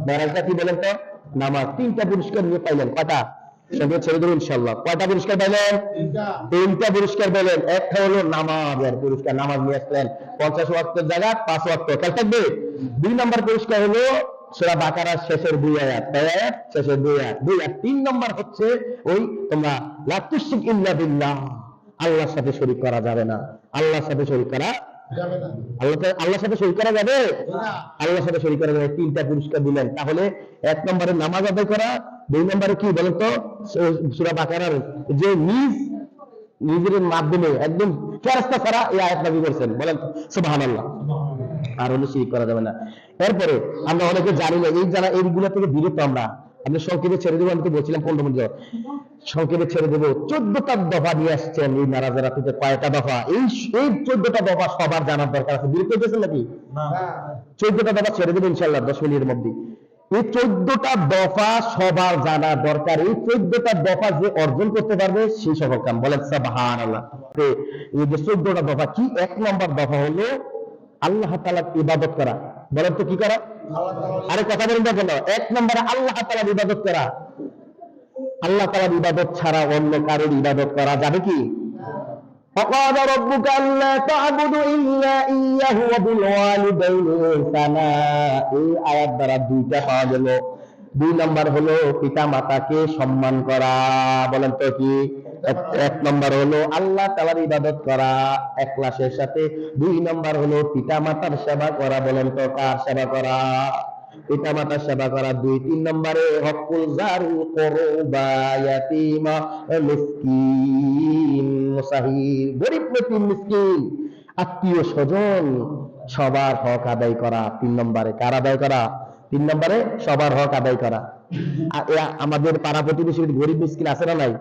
মেরাজটা কি বলেন তো? নামাজ। 3টা পুরস্কার নিয়ে পাইলেন। কটা? সংক্ষেপে ছেড়ে দেবো ইনশাল্লাহ। কয়টা পুরস্কার পেলেন? তিনটা পুরস্কার পেলেন। একটা হলো নামাজের পুরস্কার, নামাজ নিয়ে আসলেন 50 ওয়াক্তের জায়গা 5 ওয়াক্ত, খেয়াল থাকবে। 2 নম্বর পুরস্কার হলো সূরা বাকারার শেষের 2 আয়াত, শেষের 2 আয়াত। 3 নম্বর হচ্ছে ওই তোমরা লা তুশরিক ইল্লা বিল্লাহ, আল্লাহর সাথে শরীক করা যাবে না। আল্লাহর সাথে শরীক করা যাবে না। আল্লাহর সাথে শরীক করা যাবে না, আল্লাহর সাথে শরীক করা যাবে। 3টা পুরস্কার দিলেন। তাহলে 1 নম্বরে নামাজ আদায় করা, 2 নম্বরে কি বলেন তো সূরা বাকারার যে নিজের মাধ্যমে একদম ফেরেশতা ছাড়া এই আয়াত নাযিল করেছেন, বলেন সুবহানাল্লাহ। আর হলো শিরক করা যাবে না। এরপরে আমরা অনেকে জানি না, এই যারা এইগুলো থেকে বিরত, আমরা সংক্ষেপে ছেড়ে দেবো। আমি তো বলছিলাম 15 মিনিট সংক্ষেপে ছেড়ে দেবো। 14টা দফা নিয়ে আসছেন এই নারাজারাতে। কয়টা দফা? এই 14টা দফা সবার জানার দরকার আছে। বিরত হয়েছেন নাকি? 14টা দফা ছেড়ে দেবো ইনশাআল্লাহ 10 মিনিটের মধ্যে। এই 14টা দফা সবার জানা দরকার। এই 14টা দফা যে অর্জন করতে পারবে সেই সফল কাম, বলেন সুবহানাল্লাহ। এই যে 14টা দফা কি? 1 নম্বর দফা হলো আল্লাহ তাআলার ইবাদত করা। বলেন তো কি করা? আরে কথা বলেন না কেন? 1 নম্বরে আল্লাহ তাআলার ইবাদত করা। আল্লাহ তাআলার ইবাদত ছাড়া অন্য কারোর ইবাদত করা যাবে কি? وَقَالَ رَبُّكَ أَلَّا تَعْبُدُوا إِلَّا إِيَّاهُ وَبِالْوَالِدَيْنِ إِحْسَانًا। এই আয়াত দ্বারা 2টা পাওয়া গেল। 2 নম্বর হলো পিতা মাতাকে সম্মান করা। বলেন তো কি? 1 নম্বর হলো আল্লাহ তাআলার ইবাদত করা ইখলাসের সাথে। 2 নম্বর হলো পিতা মাতার সেবা করা। বলেন তো কার সেবা করা? পিতা মাতার সেবা করা। 2, 3 নম্বরে হকুল জারুল কুরবা, ইয়াতীমা, মিসকিন, মুসাহির, গরীব মিসকিন, মিসকিন, আত্মীয় স্বজন সবার হক আদায় করা। 3 নম্বরে কার আদায় করা? 3 নম্বরে সবার হক আদায় করা। আমাদের পাড়া প্রতিবেশী গরীব মিসকিন আছে না নাই?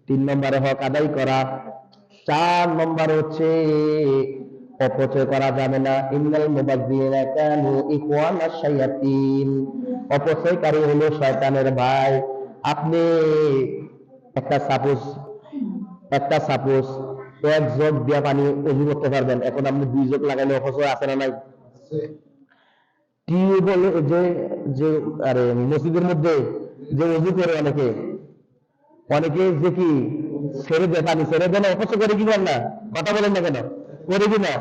3 নম্বরে হক আদায় করা। 4 নম্বরে হচ্ছে অপচয় করা যাবে না। ইন্নাল মুবাযযিরিনা কানু ইখওয়ানাশ শায়াতিন। অপচয়কারী হলো শয়তানের ভাই। আপনি একটা সাপোজ 1 জগ দিয়া পানি ওযু করতে পারবেন, এখন আপনি 2 জগ লাগাইলে অপচয় আছে না নাই? টিউবওয়েল যে আরে মসজিদের মধ্যে যে ওযু করে অনেকে যে কি ছেড়ে দেয়, পানি ছেড়ে দেয় না, অপচয় করে কি করেন না? কথা বলেন না কেন? করে কি না?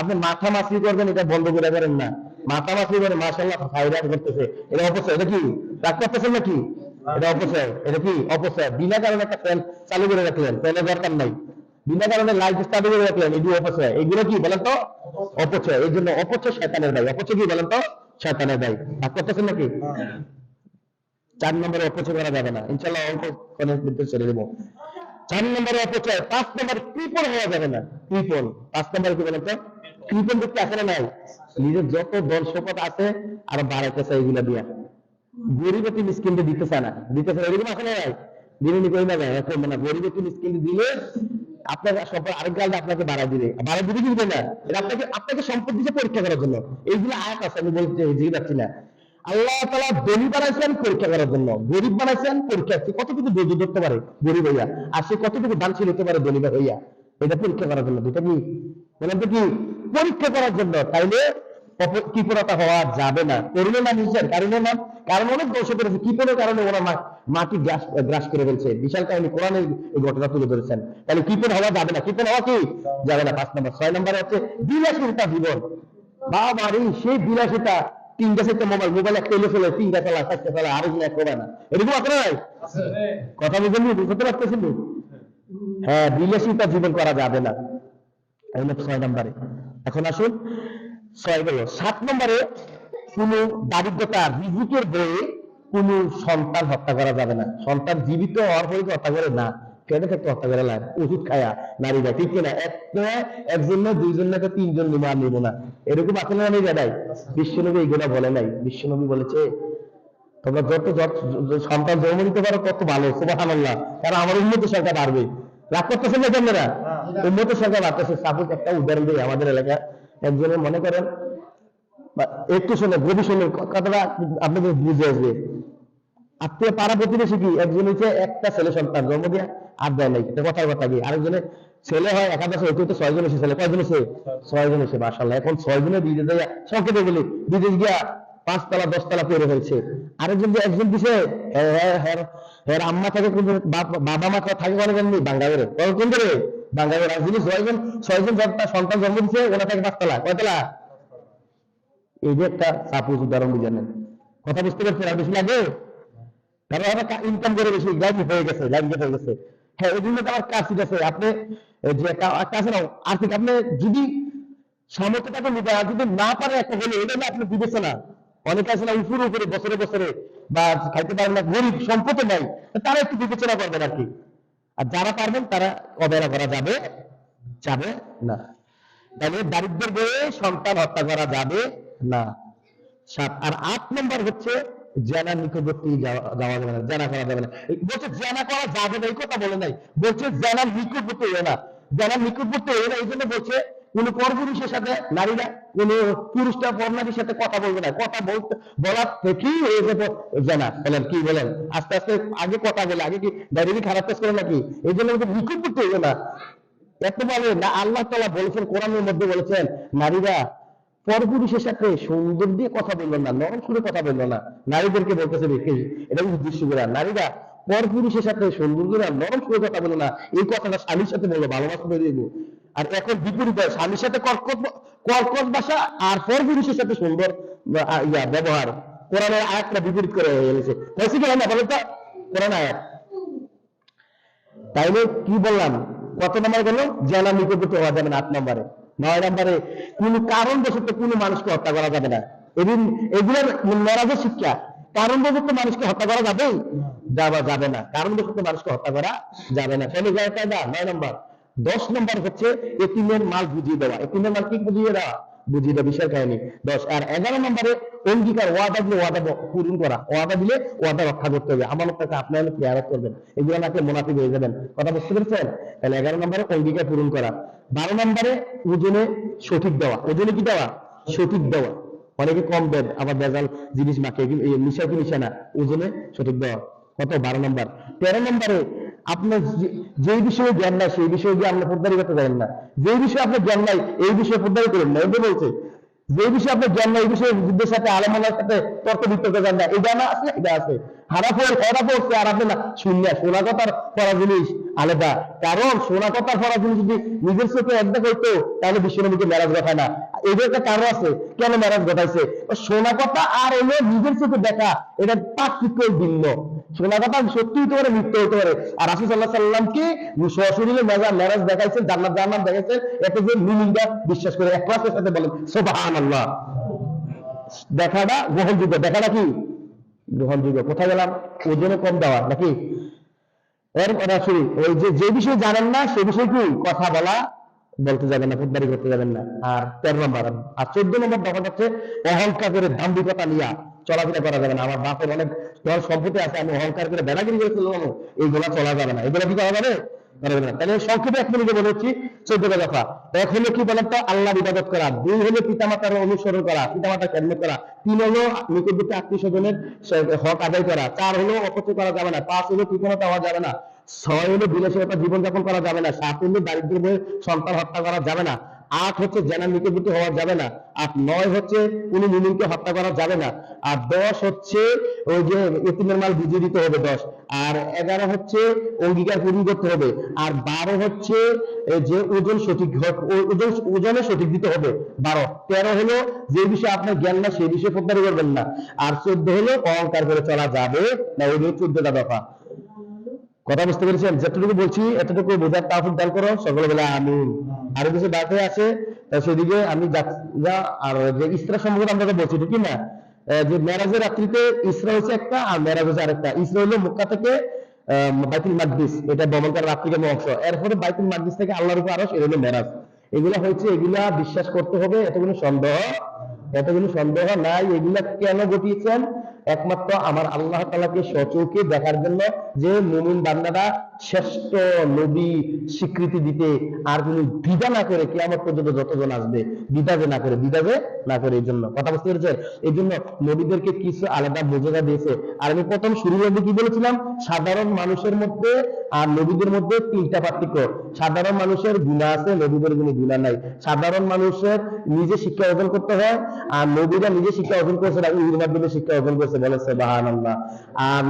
আপনি মাথা মাছি করবেন, এটা বন্ধ করে করেন না। মাথা মাছি করে মাশাআল্লাহ ফায়দা করতেছে, এটা অপচয়। এটা কি রাগ করতেছেন নাকি? এটা অপচয়। এটা কি অপচয়? বিনা কারণে একটা ফ্যান চালু করে রাখলেন, ফ্যানের দরকার নাই। বিনা কারণে লাইট চালু করে রাখলেন, এগুলো অপচয়। এগুলো কি বলেন তো? অপচয়। এই জন্য অপচয় শয়তানের দায়। অপচয় কি বলেন তো? শয়তানের দায়। রাগ করতেছেন নাকি? 4 নম্বরে অপচয় করা যাবে না ইনশাআল্লাহ। অল্প কোনের ভিতরে ছেড়ে দেবো। 4 নম্বরে অপচয়। 5 নম্বরে কৃপণ হওয়া যাবে না। কৃপণ 5 নম্বরে কি বলেন তো? কৃপণ দেখতে আসে না নাই? নিজের যত ধন সম্পদ আছে আর বাড়াইতেছে এগুলা দিয়া। গরিবতি মিসকিনকে দিতেছে না, এরকম আছে না নাই? দিনে কই না যায় এখন না। গরিবতি মিসকিনকে দিলে আপনাকে সম্পদ আরেক গালটা আপনাকে বাড়াই দিবে কি দিবে না? এটা আপনাকে সম্পদ দিতে পরীক্ষা করার জন্য। এইগুলো আয়াত আছে, আমি বলতে বুঝতে পারছি না। আল্লাহ তাআলা ধনী বানাইছেন পরীক্ষা করার জন্য, গরিব বানাইছেন পরীক্ষা। কতটুকু ধৈর্য ধরতে পারে গরিব হইয়া, আর সে কতটুকু দানশীল হতে পারে ধনী হইয়া, এটা পরীক্ষা করার জন্য। দুটা কি বলেন তো? কি পরীক্ষা করার জন্য। তাইলে কৃপণতা হওয়া যাবে না। করুণা না নিজের কারণে না, কারণ অনেক দোষ করেছে কৃপণের কারণে। ওরা মাটি গ্রাস করে ফেলছে। বিশাল কাহিনী, কোরআনে এই ঘটনা তুলে ধরেছেন। তাহলে কৃপণ হওয়া যাবে না। কৃপণ হওয়া কি যাবে না 5 নম্বর। 6 নম্বরে হচ্ছে বিলাসিতা জীবন। বাবারে সেই বিলাসিতা, 3টা 4টা মোবাইল একটা এলে চলে, 3টা চালা, 4টা চালা, আরেকজন এক করে না। এরকম আছে না? কথা বুঝতে পারতেছেন? হ্যাঁ, বিলাসিতা জীবন করা যাবে না। 6 নম্বরে। এখন আসুন 6 গেল। 7 নম্বরে কোন দারিদ্রতা রিজিকের বয়ে কোন সন্তান হত্যা করা যাবে না। সন্তান জীবিত হওয়ার পরে হত্যা করে না, কেটে থাকতে হত্যা করে লাভ, ওষুধ খায়া নারীরা, ঠিক কিনা? একজন না, 2 জন না, 3 জন নিমার নিব না, এরকম আছে না? নেই দাদাই? বিশ্বনবী এইগুলা বলে নাই। বিশ্বনবী বলেছে তোমরা যত সন্তান জন্ম দিতে পারো তত ভালো, সুবহানাল্লাহ। কারণ আমার উন্নতির সংখ্যা বাড়বে। রাগ করতেছেন না আপনারা? উন্নতির সংখ্যা বাড়তেছে। সাপোজ একটা উদাহরণ দিই। আমাদের এলাকা একজনের মনে করেন, একটু শুনে গভীর শুনে কথাটা আপনাদের বুঝে আসবে। আপনার পাড়া প্রতিবেশী কি একজন হচ্ছে একটা ছেলে সন্তান জন্ম দিয়ে আর দেয় নাই, কথার কথা কি। আরেকজনের ছেলে হয় একাদশ, হইতে হচ্ছে 6 জন এসে ছেলে। কয়জন এসে? 6 জন এসে। মাশাআল্লাহ। এখন 6 জনের বিদেশ যায় সংক্ষেপে বলি, বিদেশ গিয়া 5 তলা 10 তলা করে ফেলছে। আরেকজন যে একজন দিছে এর আম্মা থাকে কোন বাবা মা থাকে বলে জানি বাঙ্গালোরে কোন করে বাঙ্গালোর। আর যিনি 6জন তার সন্তান জন্ম দিচ্ছে ওনা থাকে 5 তলা, কয়তলা? এই যে একটা সাপোজ উদাহরণ বুঝেন, কথা বুঝতে পারছেন? আর বেশি লাগে কারণ ইনকাম করে বেশি লাইন হয়ে গেছে। হ্যাঁ, এই জন্য তো আমার কাজ ঠিক আছে। আপনি যে একটা আছে না আর্থিক, আপনি যদি সামর্থ্যটাকে নিতে আর যদি না পারে একটা হলে এটা আপনি বিবেচনা। অনেকে আছে না উপরে বছরে বা খাইতে পারেন না, গরিব সম্পদ নাই, তারা একটু বিবেচনা করবেন আর কি। আর যারা পারবেন তারা অবহেলা করা যাবে না। তাহলে দারিদ্র্যের বয়ে সন্তান হত্যা করা যাবে না। 7 আর 8 নম্বর হচ্ছে জেনার নিকটবর্তী যাওয়া যাবে না, জেনা করা যাবে না। বলছে জেনা করা যাবে না এই কথা বলে নাই, বলছে জেনার নিকটবর্তী হয়ে না, জেনার নিকটবর্তী হয়ে না। এই জন্য বলছে কোন পরপুরুষের সাথে নারীরা, কোন পুরুষটা পরনারীর সাথে কথা বলবে না। কথা বলার থেকেই হয়ে যাবে জেনা। বলেন কি বলেন? আস্তে আস্তে আগে কথা বলে, আগে কি ডাইরেক্টলি খারাপ কাজ করে নাকি? এই জন্য নিকটবর্তী হয়ে না। এত বলে না, আল্লাহ তাআলা বলেছেন কোরআনের মধ্যে বলেছেন নারীরা পরপুরুষের সাথে সুন্দর দিয়ে কথা বললো না, নরম সুরে কথা বললো না। নারীদেরকে বলতেছে এটা কিন্তু দৃশ্য করে, নারীরা পরপুরুষের সাথে সুন্দর করে নরম সুরে কথা বললো না। এই কথাটা স্বামীর সাথে বললো, ভালোবাসা করে দিব। আর এখন বিপরীত, স্বামীর সাথে কর্কশ ভাষা আর পরপুরুষের সাথে সুন্দর ব্যবহার। কোরআনের আয়াতটা বিপরীত করে হয়ে গেছে, হয়েছে কি না বলেন তো? কোরআন আয়াত। তাইলে কি বললাম? কত নম্বর গেল? জেনা নিকটবর্তী হওয়া যাবে না 8 নম্বরে। 9 নম্বরে কোন কারণ বশত কোন মানুষকে হত্যা করা যাবে না। এগুলোর মেরাজের শিক্ষা। কারণ বশত মানুষকে হত্যা করা যাবে না, কারণ বশত মানুষকে হত্যা করা যাবে না। তাহলে 9 নম্বর। 10 নম্বর হচ্ছে এতিমের মাল বুঝিয়ে দেওয়া। এতিমের মাল কি বুঝিয়ে দেওয়া? বুঝিয়ে দেওয়া, বিশাল কাহিনী। 10 আর 11 নম্বরে অঙ্গীকার, ওয়াদা দিলে ওয়াদা পূরণ করা, ওয়াদা দিলে ওয়াদা রক্ষা করতে হবে। আমানতটাকে আপনারা খেয়ালত করবেন, এগুলো নাকি মুনাফিক হয়ে যাবেন। কথা বুঝতে পেরেছেন? তাহলে 11 নম্বরে অঙ্গীকার পূরণ করা। 12 নম্বরে ওজনে সঠিক দেওয়া। ওজনে কি দেওয়া? সঠিক দেওয়া। অনেকে কম দেন, আবার ভেজাল জিনিস মাকে, মিশা কি মিশা না, ওজনে সঠিক দেওয়া। কত? 12 নম্বর। 13 নম্বরে আপনার যে বিষয়ে জ্ঞান নাই সেই বিষয়ে গিয়ে আপনি ফৌজদারি করতে পারেন না। যে বিষয়ে আপনার জ্ঞান নাই এই বিষয়ে ফৌজদারি করেন না। এটা বলছে যে বিষয়ে আপনার জ্ঞান নাই এই বিষয়ে যুদ্ধের সাথে আলেমানের সাথে তর্ক বিতর্ক জান না, এই জানা আছে, এটা আছে। হারা পড়ছে আর আপনি না শুনলে সোনা কথার পড়া জিনিস আলাদা। কারণ সোনা কথার পড়া জিনিস যদি নিজের চোখে একদা করতো তাহলে বিশ্বনবীকে মেরাজ ঘটায় না। এদের একটা কারণ আছে কেন মেরাজ ঘটাইছে। সোনা কথা আর হলো নিজের চোখে দেখা, এটা পার্থক্য ভিন্ন। সোনা কথা সত্যি হতে পারে, মিথ্যা হতে পারে। আর রাসূল সাল্লাল্লাহু আলাইহি সাল্লামকে সশরীরে মেরাজ দেখাইছেন, জান্নাত জাহান্নাম দেখাইছেন, এতে যে মুমিনরা বিশ্বাস করে ইখলাসের সাথে বলেন সুবহানাল্লাহ। দেখাটা গ্রহণযোগ্য, দেখাটা কি গ্রহণযোগ্য। কোথায় গেলাম? ওজনে কম দেওয়া নাকি? এর শুরু ওই যে বিষয়ে জানেন না সে বিষয়ে কি কথা বলতে যাবেন না, ফুটবারি করতে যাবেন না। আর 13 নম্বর আর 14 নম্বর দফা হচ্ছে অহংকার করে দাম্ভিকতা নিয়ে চলাফেরা করা যাবে না। আমার বাপের অনেক ধর সম্পত্তি আছে, আমি অহংকার করে বেলাগিরি করে চললাম, এইগুলা চলা যাবে না। এগুলো কি করা যাবে? তাহলে সংক্ষেপে 1 মিনিটে বলে হচ্ছি 14টা দফা। 1 হলো কি বলেন তো? আল্লাহর ইবাদত করা। 2 হলো পিতামাতার অনুসরণ করা, পিতামাতার খেদমত করা। 3 হলো নিকটবর্তী আত্মীয়স্বজনের হক আদায় করা। 4 হলো অপচয় করা যাবে না। 5 হলো কৃপণতা হওয়া যাবে না। 6 হলো বিলাসিতা জীবনযাপন করা যাবে না। 7 হলো দারিদ্র্য বয়ে সন্তান হত্যা করা যাবে না। 8 হচ্ছে জেনার নিকটবর্তী হওয়া যাবে না। 9 হচ্ছে কোন মুমিনকে হত্যা করা যাবে না। আর 10 হচ্ছে ওই যে এতিমের মাল বুঝিয়ে দিতে হবে 10। আর 11 হচ্ছে অঙ্গীকার পূরণ করতে হবে। আর 12 হচ্ছে যে ওজন সঠিক, ওজনে সঠিক দিতে হবে 12। 13 হলো যে বিষয়ে আপনার জ্ঞান না সেই বিষয়ে ফৌজদারি করবেন না। আর 14 হলো অহংকার করে চলা যাবে না। ওই 14টা দফা। কথা বুঝতে পেরেছেন? যতটুকু বলছি এতটুকু বোঝার তাওফিক দান করো, সকলে বলে আমিন। আরো কিছু বাকি আছে সেদিকে আমি আর যে ইসরা সম্পর্কে আমরা বলছি ঠিক না, যে মেরাজের রাত্রিতে ইসরা হচ্ছে একটা আর মেরাজ হচ্ছে আরেকটা। ইসরা হলো মক্কা থেকে বাইতুল মাকদিস, এটা ভ্রমণ করার রাত্রিকার অংশ। এরপরে বাইতুল মাকদিস থেকে আল্লাহর উপর আরশ, এটা হলো মেরাজ। এগুলা হচ্ছে, এগুলা বিশ্বাস করতে হবে, এতগুলো সন্দেহ নাই। এগুলা কেন ঘটিয়েছেন? একমাত্র আমার আল্লাহ তাআলাকে সচক্ষে দেখার জন্য, যে মুমিন বান্দারা শ্রেষ্ঠ নবী স্বীকৃতি দিতে আর কোনো দ্বিধা না করে কিয়ামত পর্যন্ত যতজন আসবে দ্বিধা না করে এই জন্য। কথা বুঝতে পেরেছেন? এই জন্য নবীদেরকে কিছু আলাদা মর্যাদা দিয়েছে। আর আমি প্রথম শুরুর মধ্যে কি বলেছিলাম, সাধারণ মানুষের মধ্যে আর নবীদের মধ্যে তিনটা পার্থক্য। সাধারণ মানুষের গুনাহ আছে, নবীদের কোনো গুনাহ নাই। সাধারণ মানুষের নিজে শিক্ষা অর্জন করতে হয়, আর নবীরা নিজে শিক্ষা অর্জন করেছে না, ওহির মাধ্যমে শিক্ষা অর্জন করেছে, বলে সুবহানাল্লাহ। আর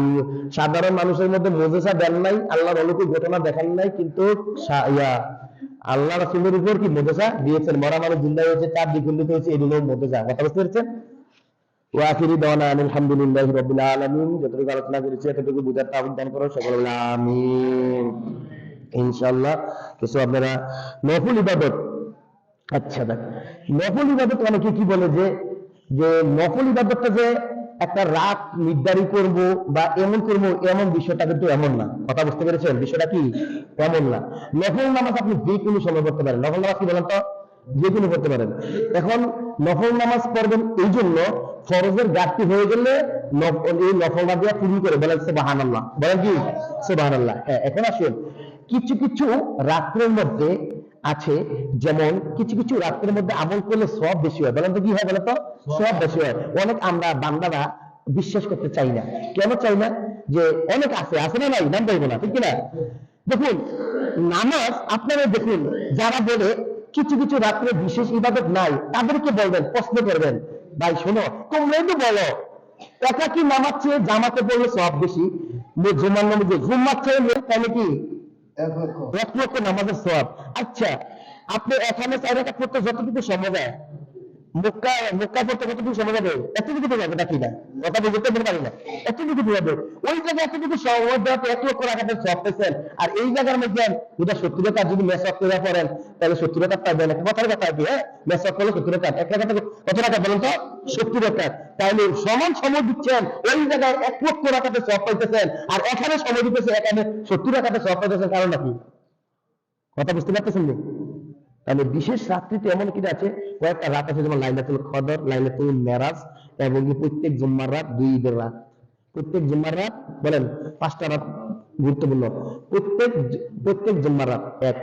সাধারণ মানুষের মধ্যে মুজিজা দেন নাই, আল্লাহর অলৌকিক ঘটনা দেখান নাই, কিন্তু আল্লাহ রাসূলের উপর কি মুজিজা দিয়েছেন। মরা মানুষ জিন্দা হয়েছে, চাঁদ দ্বিগুণিত হয়েছে, এগুলো মুজিজা। কথা বুঝতে পেরেছেন? ওয়া আখিরি দাওয়ানা আলহামদুলিল্লাহি রাব্বিল আলামিন। যতটুকু আলোচনা করেছি এতটুকু বুঝার তাওফিক দান করুন, সকলে বলে আমিন। ইনশাআল্লাহ কিছু আপনারা নফল ইবাদত, আচ্ছা দেখ নফল ইবাদত অনেকে কি বলে যে নফল ইবাদতটা যে একটা রাত নির্ধারিত করব বা এমন করব, এমন বিষয়টা কিন্তু এমন না। কথা বুঝতে পেরেছেন? বিষয়টা কি এমন না। নফল নামাজ আপনি যে কোনো সময় পড়তে পারেন। নফল নামাজ কি বলেন তো? যে কোনো পড়তে পারেন। এখন নফল নামাজ পড়বেন এই জন্য, ফরজের ঘাটতি হয়ে গেলে এই নফলটা দিয়ে পূরণ করে, বলেন সুবহানাল্লাহ। বলেন কি সুবহানাল্লাহ? হ্যাঁ, এখন আসুন, কিছু কিছু রাত্রের মধ্যে আছে, যেমন কিছু কিছু রাত্রের মধ্যে আমল করলে সওয়াব বেশি হয়। বলেন তো কি হয়? বলেন তো সওয়াব বেশি হয়। অনেক আমরা বান্দারা বিশ্বাস করতে চাই না। কেন চাই না? যে অনেক আছে না, নাই নাম বলবো না, ঠিক কিনা? দেখুন নামাজ, আপনারা দেখুন যারা বলে কিছু কিছু রাত্রে বিশেষ ইবাদত নাই, তাদেরকে বলবেন, প্রশ্ন করবেন, ভাই শোনো, তোমরাই তো বলো একাকি নামাজ চেয়ে জামাতে পড়লে সওয়াব বেশি, জুমার নামাজে জুম্মার চেয়ে তাহলে কি 1 লক্ষ নামাজের সওয়াব। আচ্ছা, আপনি এখানে 4 রাকাত পড়তে যতটুকু সময় দেয়, মক্কা পড়তে কতটুকু সময় যাবে? এতটুকু তো যাবে নাকি না? কথা বুঝতে পারি না, এতটুকু তো যাবে। ওই জায়গায় এতটুকু সময় দেওয়া 1 লক্ষ রাকাতের সওয়াব পেয়েছেন। আর এই জায়গার মধ্যে এটা 70 রাকাত যদি মেসওয়াক করে পড়েন, তাহলে 70 রাকাত পাবেন। একটা কথার কথা কি, হ্যাঁ, মেসওয়াক করলে 70 রাকাত, 1 রাকাতে কত রাকাত বলেন তো? 70 রাকাত। তাহলে সমান সময় দিচ্ছেন, ওই জায়গায় 1 লক্ষ রাকাতের সওয়াব পাইতেছেন, আর এখানে সময় দিতেছে, এখানে 70 রাকাতের সওয়াব পাইতেছেন। কারণ নাকি? কথা বুঝতে পারতেছেন? তাহলে বিশেষ রাত্রিতে এমন কি আছে, কয়েকটা রাত আছে, যেমন লাইলাতুল কদর, লাইলাতুল মেরাজ, এবং প্রত্যেক জুম্মার রাত, 2 ঈদের রাত। প্রত্যেক জুম্মার রাত বলেন 5টা রাত গুরুত্বপূর্ণ। প্রত্যেক জুম্মার রাত 1,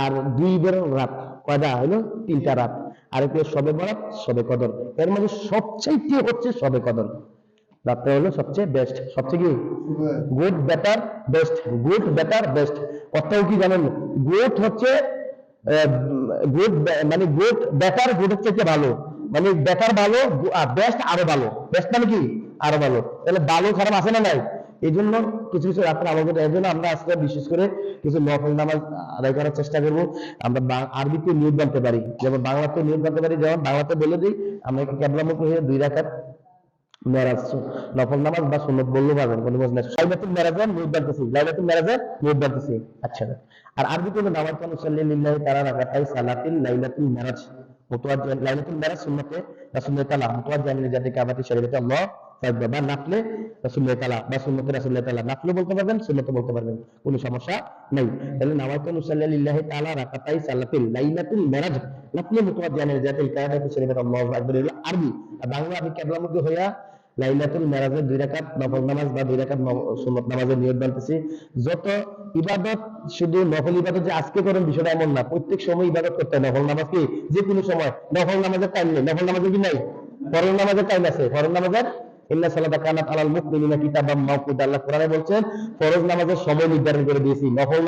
আর 2 ঈদের রাত কয়টা হলো? 3টা রাত। আর একটু শবে বরাত, শবে কদর। এর মধ্যে সবচেয়ে হচ্ছে শবে কদর রাতটা হলো সবচেয়ে বেস্ট, সবচেয়ে কি good better best. Good better best অর্থাৎ কি জানেন? গুড হচ্ছে গুড, মানে গুড বেটার, গুড হচ্ছে কি ভালো, মানে বেটার ভালো, আর বেস্ট আরো ভালো। বেস্ট মানে কি আরো ভালো। তাহলে ভালো খারাপ আছে না নাই? এই জন্য কিছু কিছু রাত্রে আমাদের, এই জন্য আমরা আজকে বিশেষ করে কিছু নফল নামাজ আদায় করার চেষ্টা করব। আমরা আরবিতে নিয়ত জানতে পারি, যেমন বাংলাতে নিয়ত জানতে পারি। যেমন বাংলাতে বলে দিই, আমরা কেবলামুখী হয়ে 2 রাকাত মেরাজ নফল নামাজ বা সুন্নত বললেও পারবেন, কোনো বোঝ নাই। লাইলাতুল মেরাজের নিয়ত জানতেছি, লাইলাতুল মেরাজের নিয়ত জানতেছি। আচ্ছা, আর আরবিতে হলো নামাজ লিল্লাহি তাআলা রাকাতাই সালাতিল লাইলাতুল মেরাজ মুতাওয়াজ্জিহান। লাইলাতুল মেরাজ সুন্নতে রাসূলুল্লাহ তাআলা মুতাওয়াজ্জিহান লিজাতি কাবাতি শরীয়তে আল্লাহ তাকবার, বা নাফলে রাসূলুল্লাহ তাআলা, বা সুন্নতে রাসূলুল্লাহ তাআলা। নাফলে বলতে পারবেন, সুন্নতে বলতে পারবেন, কোনো সমস্যা নেই। তাহলে নামাজ লিল্লাহি তাআলা রাকাতাই সালাতিল লাইলাতুল মেরাজ নাফলে মুতাওয়াজ্জিহান লিজাতি কাবাতি শরীয়তে আল্লাহ তাকবার, আরবি। আর বাংলা আমি কেবলামুখী হইয়া লাইলাতুল মেরাজের 2 রাকাত নফল নামাজ বা 2 রাকাত সুন্নত নামাজের নিয়ত বানতেছি। যত ইবাদত, শুধু নফল ইবাদত যে আজকে করেন বিষয়টা এমন না, প্রত্যেক সময় ইবাদত করতে হয়। নফল নামাজ কি যে কোনো সময়, নফল নামাজের টাইম নেই। নফল নামাজের কি নাই? ফরজ নামাজের টাইম আছে। ফরজ নামাজের ইন্না সালাতা কানাত আলাল মুমিনিনা কিতাবাম মাওকুতা, আল্লাহ কোরআনে বলছেন ফরজ নামাজের সময় নির্ধারণ করে দিয়েছি। নফল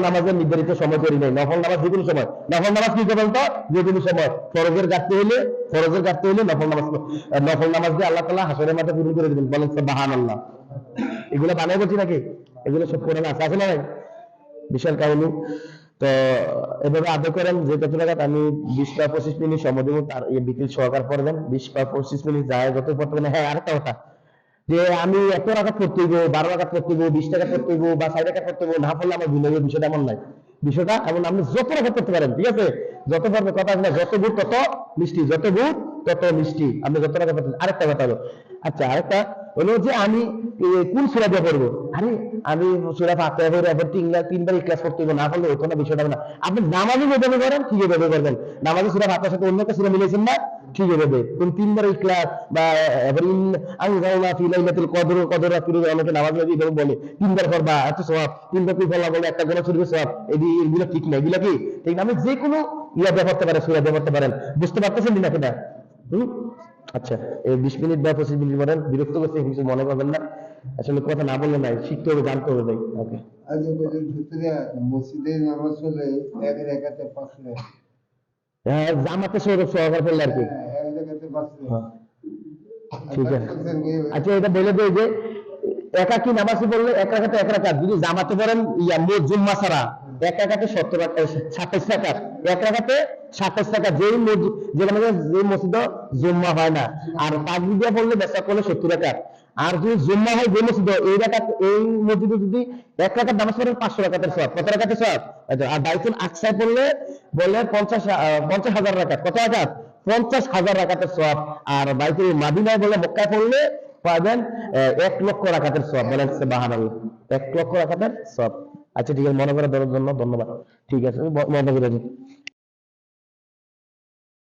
নামাজের নির্ধারিত সময় করি নাই। নফল নামাজ যে কোনো সময়। নফল নামাজ কি করবেন তো? যে কোনো সময়। ফরজের ঘাটতি হইলে নফল নামাজ দিয়ে আল্লাহ তাআলা হাসরের মাঠে পূরণ করে দিবেন। বলেন সুবহানাল্লাহ। এগুলো বানাই বলছি নাকি? এগুলো সব কোরআনে আছে না? বিশাল কাহিনী। তো এভাবে আদর করেন যে কত টাকা আমি 20 বা 25 মিনিট সময় দেবো, তার বিকেল সহকার পড়বেন। 20 বা 25 মিনিট যায় যত পড়তে পারেন। হ্যাঁ, আরেকটা কথা, যে আমি 1 রাকাত পড়তে হইব, 12 রাকাত পড়তে হইব, 20 টাকা পড়তে হইব, বা 6 টাকা পড়তে হইব, না পড়লে আমার ভুল হবে, বিষয়টা এমন নাই। বিষয়টা এমন, আপনি যত রাকাত পড়তে পারেন, ঠিক আছে? যত পারবে, কথা আছে না, যত গুড় তত মিষ্টি, যত গুড় তত মিষ্টি। আপনি যত রাকাত পড়তে। আরেকটা কথা হলো, আচ্ছা আরেকটা হলো যে আমি কোন সূরা দিয়ে পড়বো? আরে আমি সূরা ফাতিহা পড়ে এবার 3বার ক্লাস করতে হইব, না করলে হতো না, বিষয়টা না। আপনি নামাজে যেভাবে করেন ঠিক এভাবে করবেন। নামাজে সূরা ফাতিহার সাথে অন্য একটা সূরা মিলাইছেন না, ঠিক হবে। তুমি তিনবার ইখলাস বা এবার আনজালনা ফি লাইলাতুল কদর কদর রাত্রে অনেকে নামাজ নবী এবং বলে তিনবার পড়বা এত সওয়াব, তিনবার কি বলা বলে একটা গোনা শরীফের সওয়াব, এগুলো ঠিক না, এগুলো কি ঠিক না? আমি যে কোনো ইয়া ব্যবহার করতে পারেন, সূরা ব্যবহার করতে পারেন, বুঝতে পারতেছেন না কিনা? আচ্ছা, এই 20 মিনিট বা 25 মিনিট বলেন, বিরক্ত করতে কিছু মনে করবেন না, আসলে কথা না বললে নাই, শিখতে হবে, জানতে হবে ভাই। ওকে, আজ মসজিদে নামাজ হলে এক রাকাতে 5 টাকা, জামাতে সহকার করলে আর কি। এক রাকাতে 5 টাকা। ঠিক আছে, আচ্ছা এটা বলে দেয় যে একাকি নামাজে পড়লে এক রাকাতে এক রাকাত, যদি জামাতে পড়েন জুম্মা ছাড়া এক রাকাতে 27 রাকাত, এক রাকাতে 27 রাকাত, যেই মসজিদ যেখানে যে মসজিদে জুম্মা হয় না, আর তাকবীর দিয়ে পড়লে বেশা করলে 70 রাকাত, আর যদি জুম্মা হয় যে মসজিদে এই রাকাত, এই মসজিদে যদি এক রাকাত নামাজ পড়েন 500 রাকাতের সওয়াব। কত রাকাতের সওয়াব? আর বাইতুল আকসায় পড়লে বলে 50,000 রাকাত। কত রাকাত? 50,000 রাকাতের সওয়াব। আর বাইতুল মাদিনায় বলে মক্কায় পড়লে পাবেন 1 লক্ষ রাকাতের সওয়াব। বলেন সুবহানাল্লাহ, 1 লক্ষ রাকাতের সওয়াব। আচ্ছা ঠিক আছে, মনে করে দেওয়ার জন্য ধন্যবাদ। ঠিক আছে, মনে করে দিন।